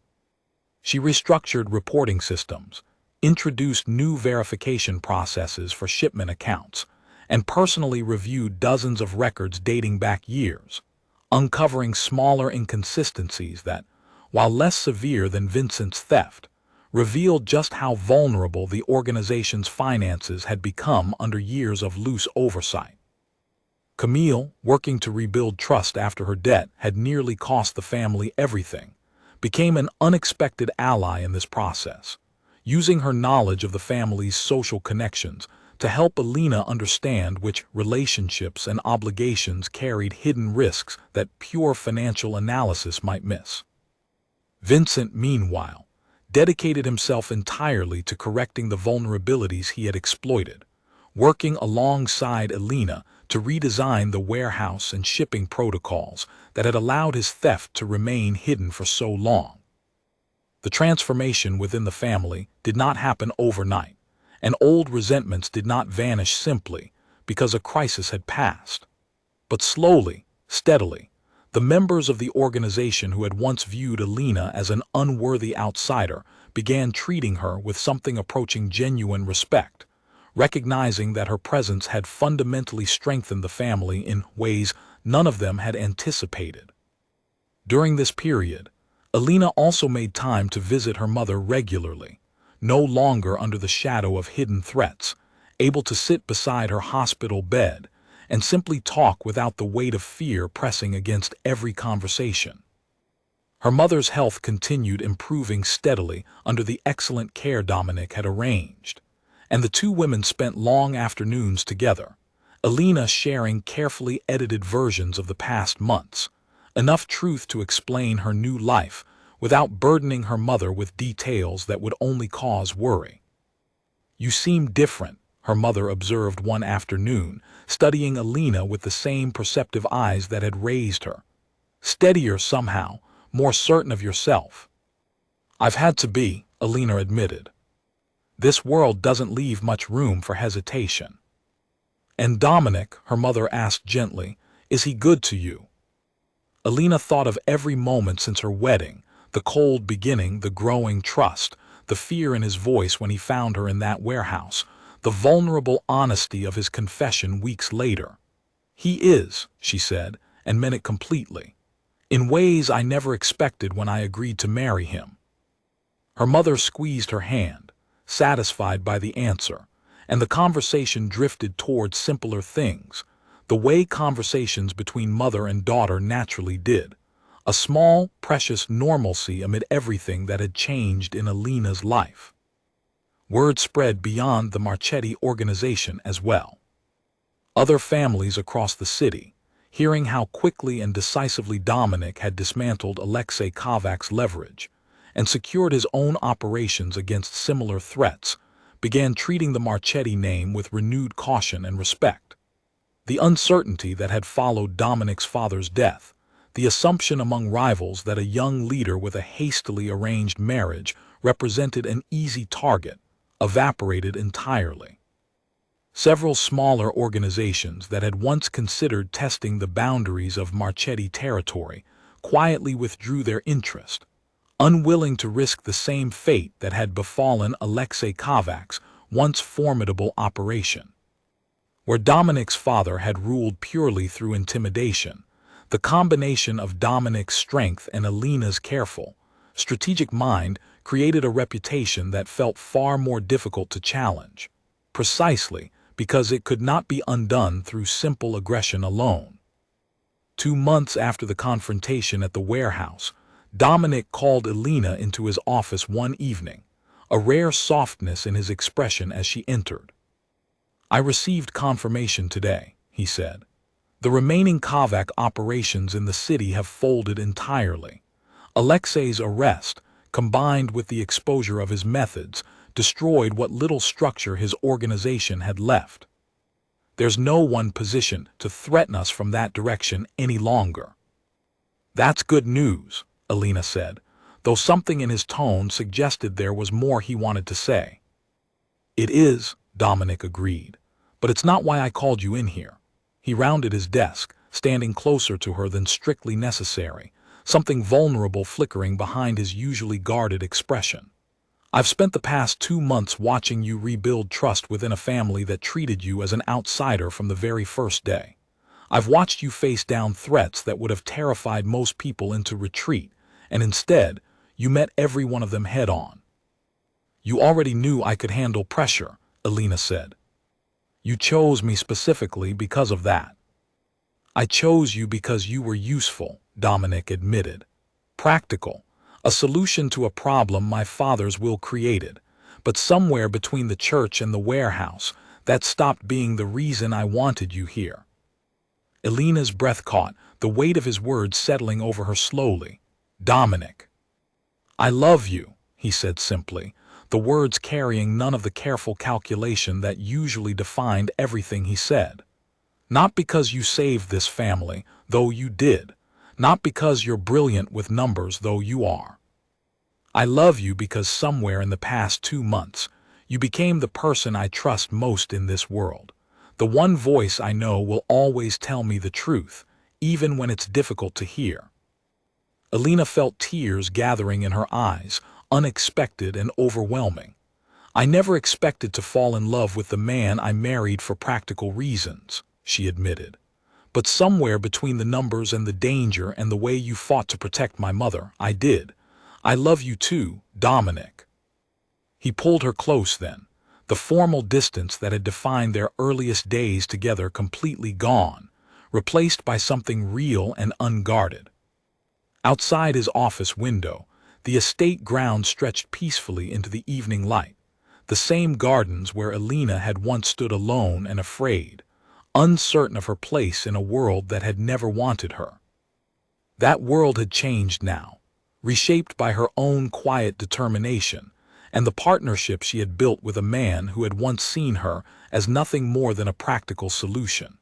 She restructured reporting systems, introduced new verification processes for shipment accounts, and personally reviewed dozens of records dating back years, uncovering smaller inconsistencies that, while less severe than Vincent's theft, revealed just how vulnerable the organization's finances had become under years of loose oversight. Camille, working to rebuild trust after her debt had nearly cost the family everything, became an unexpected ally in this process, using her knowledge of the family's social connections to help Alina understand which relationships and obligations carried hidden risks that pure financial analysis might miss. Vincent, meanwhile, dedicated himself entirely to correcting the vulnerabilities he had exploited, working alongside Alina to redesign the warehouse and shipping protocols that had allowed his theft to remain hidden for so long. The transformation within the family did not happen overnight, and old resentments did not vanish simply because a crisis had passed. But slowly, steadily, the members of the organization who had once viewed Alina as an unworthy outsider began treating her with something approaching genuine respect, recognizing that her presence had fundamentally strengthened the family in ways none of them had anticipated. During this period, Alina also made time to visit her mother regularly, no longer under the shadow of hidden threats, able to sit beside her hospital bed and simply talk without the weight of fear pressing against every conversation. Her mother's health continued improving steadily under the excellent care Dominic had arranged, and the two women spent long afternoons together, Alina sharing carefully edited versions of the past months, enough truth to explain her new life without burdening her mother with details that would only cause worry. "You seem different," her mother observed one afternoon, studying Alina with the same perceptive eyes that had raised her. "Steadier somehow, more certain of yourself." "I've had to be," Alina admitted. "This world doesn't leave much room for hesitation." "And Dominic," her mother asked gently, "is he good to you?" Alina thought of every moment since her wedding, the cold beginning, the growing trust, the fear in his voice when he found her in that warehouse, the vulnerable honesty of his confession weeks later. "He is," she said, and meant it completely, "in ways I never expected when I agreed to marry him." Her mother squeezed her hand, satisfied by the answer, and the conversation drifted toward simpler things, the way conversations between mother and daughter naturally did, a small, precious normalcy amid everything that had changed in Alina's life. Word spread beyond the Marchetti organization as well. Other families across the city, hearing how quickly and decisively Dominic had dismantled Alexei Kovac's leverage and secured his own operations against similar threats, began treating the Marchetti name with renewed caution and respect. The uncertainty that had followed Dominic's father's death, the assumption among rivals that a young leader with a hastily arranged marriage represented an easy target, evaporated entirely. Several smaller organizations that had once considered testing the boundaries of Marchetti territory quietly withdrew their interest, unwilling to risk the same fate that had befallen Alexei Kovac's once formidable operation. Where Dominic's father had ruled purely through intimidation, the combination of Dominic's strength and Alina's careful, strategic mind created a reputation that felt far more difficult to challenge, precisely because it could not be undone through simple aggression alone. 2 months after the confrontation at the warehouse, Dominic called Alina into his office one evening, a rare softness in his expression as she entered. "I received confirmation today," he said. "The remaining Kovac operations in the city have folded entirely. Alexei's arrest, combined with the exposure of his methods, destroyed what little structure his organization had left. There's no one positioned to threaten us from that direction any longer." "That's good news," Alina said, though something in his tone suggested there was more he wanted to say. "It is," Dominic agreed, "but it's not why I called you in here." He rounded his desk, standing closer to her than strictly necessary, something vulnerable flickering behind his usually guarded expression. "I've spent the past 2 months watching you rebuild trust within a family that treated you as an outsider from the very first day. I've watched you face down threats that would have terrified most people into retreat, and instead, you met every one of them head-on." "You already knew I could handle pressure," Alina said. "You chose me specifically because of that." "I chose you because you were useful," Dominic admitted. "Practical, a solution to a problem my father's will created, but somewhere between the church and the warehouse, That stopped being the reason I wanted you here." Elena's breath caught, the weight of his words settling over her slowly. "Dominic." "I love you," he said simply, the words carrying none of the careful calculation that usually defined everything he said. "Not because you saved this family, though you did. Not because you're brilliant with numbers, though you are. I love you because somewhere in the past 2 months, you became the person I trust most in this world. The one voice I know will always tell me the truth, even when it's difficult to hear." Elena felt tears gathering in her eyes, unexpected and overwhelming. "I never expected to fall in love with the man I married for practical reasons," she admitted. "But somewhere between the numbers and the danger and the way you fought to protect my mother, I did. I love you too, Dominic." He pulled her close then, the formal distance that had defined their earliest days together completely gone, replaced by something real and unguarded. Outside his office window, the estate grounds stretched peacefully into the evening light, the same gardens where Elena had once stood alone and afraid, uncertain of her place in a world that had never wanted her. That world had changed now, reshaped by her own quiet determination and the partnership she had built with a man who had once seen her as nothing more than a practical solution.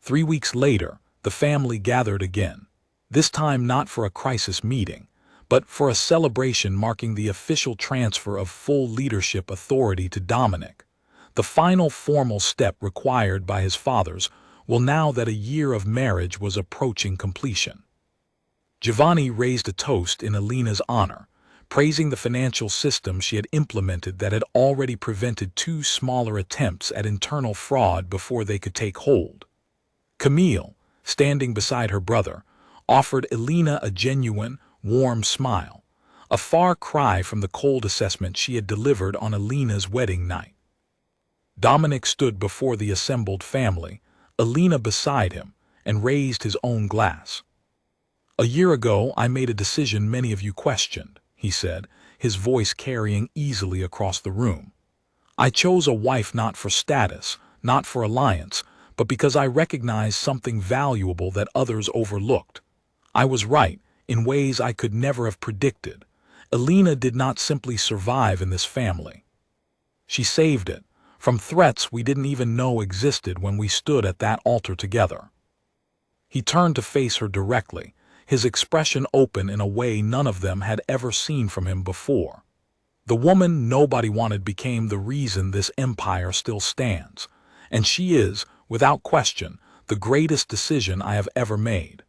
3 weeks later, the family gathered again, this time not for a crisis meeting, but for a celebration marking the official transfer of full leadership authority to Dominic, the final formal step required by his fathers, well, now that a year of marriage was approaching completion. Giovanni raised a toast in Elena's honor, praising the financial system she had implemented that had already prevented 2 smaller attempts at internal fraud before they could take hold. Camille, standing beside her brother, offered Elena a genuine, warm smile, a far cry from the cold assessment she had delivered on Elena's wedding night. Dominic stood before the assembled family, Elena beside him, and raised his own glass. "A year ago I made a decision many of you questioned," he said, his voice carrying easily across the room. "I chose a wife not for status, not for alliance, but because I recognized something valuable that others overlooked. I was right, in ways I could never have predicted. Elena did not simply survive in this family. She saved it, from threats we didn't even know existed when we stood at that altar together." He turned to face her directly, his expression open in a way none of them had ever seen from him before. "The woman nobody wanted became the reason this empire still stands, and she is, without question, the greatest decision I have ever made."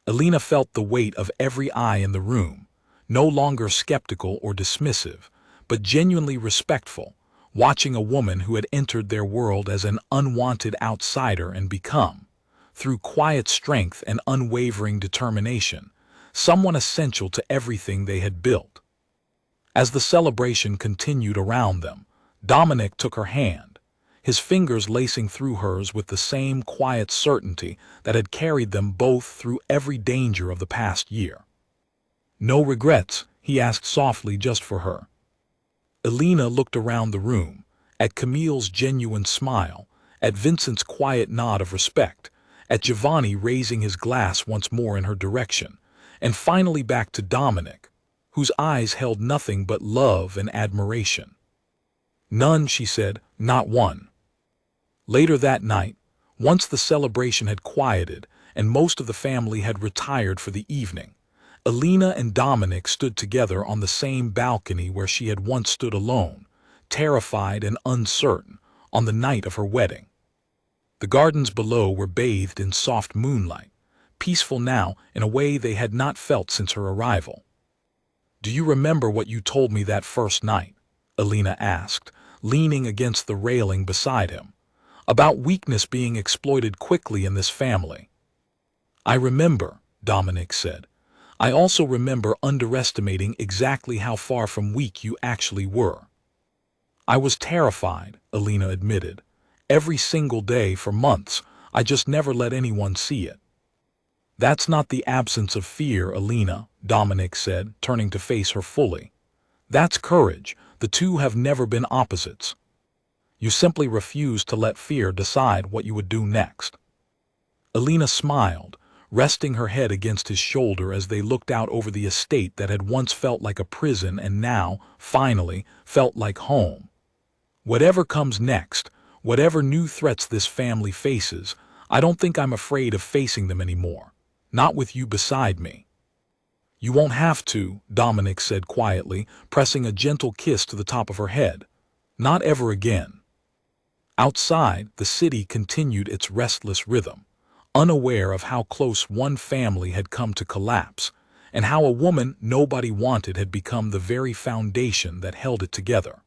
Elena felt the weight of every eye in the room, no longer skeptical or dismissive, but genuinely respectful, watching a woman who had entered their world as an unwanted outsider and become, through quiet strength and unwavering determination, someone essential to everything they had built. As the celebration continued around them, Dominic took her hand, his fingers lacing through hers with the same quiet certainty that had carried them both through every danger of the past year. "No regrets?" he asked softly just for her. Elena looked around the room, at Camille's genuine smile, at Vincent's quiet nod of respect, at Giovanni raising his glass once more in her direction, and finally back to Dominic, whose eyes held nothing but love and admiration. "None," she said, "not one." Later that night, once the celebration had quieted and most of the family had retired for the evening, Elena and Dominic stood together on the same balcony where she had once stood alone, terrified and uncertain, on the night of her wedding. The gardens below were bathed in soft moonlight, peaceful now in a way they had not felt since her arrival. "Do you remember what you told me that first night?" Elena asked, leaning against the railing beside him. "About weakness being exploited quickly in this family." "I remember," Dominic said. "I also remember underestimating exactly how far from weak you actually were." "I was terrified," Elena admitted. "Every single day for months, I just never let anyone see it." "That's not the absence of fear, Elena," Dominic said, turning to face her fully. "That's courage. The two have never been opposites. You simply refused to let fear decide what you would do next. Alina smiled, resting her head against his shoulder as they looked out over the estate that had once felt like a prison and now, finally, felt like home. Whatever comes next, whatever new threats this family faces, I don't think I'm afraid of facing them anymore. Not with you beside me. You won't have to, Dominic said quietly, pressing a gentle kiss to the top of her head. Not ever again. Outside, the city continued its restless rhythm, unaware of how close one family had come to collapse, and how a woman nobody wanted had become the very foundation that held it together.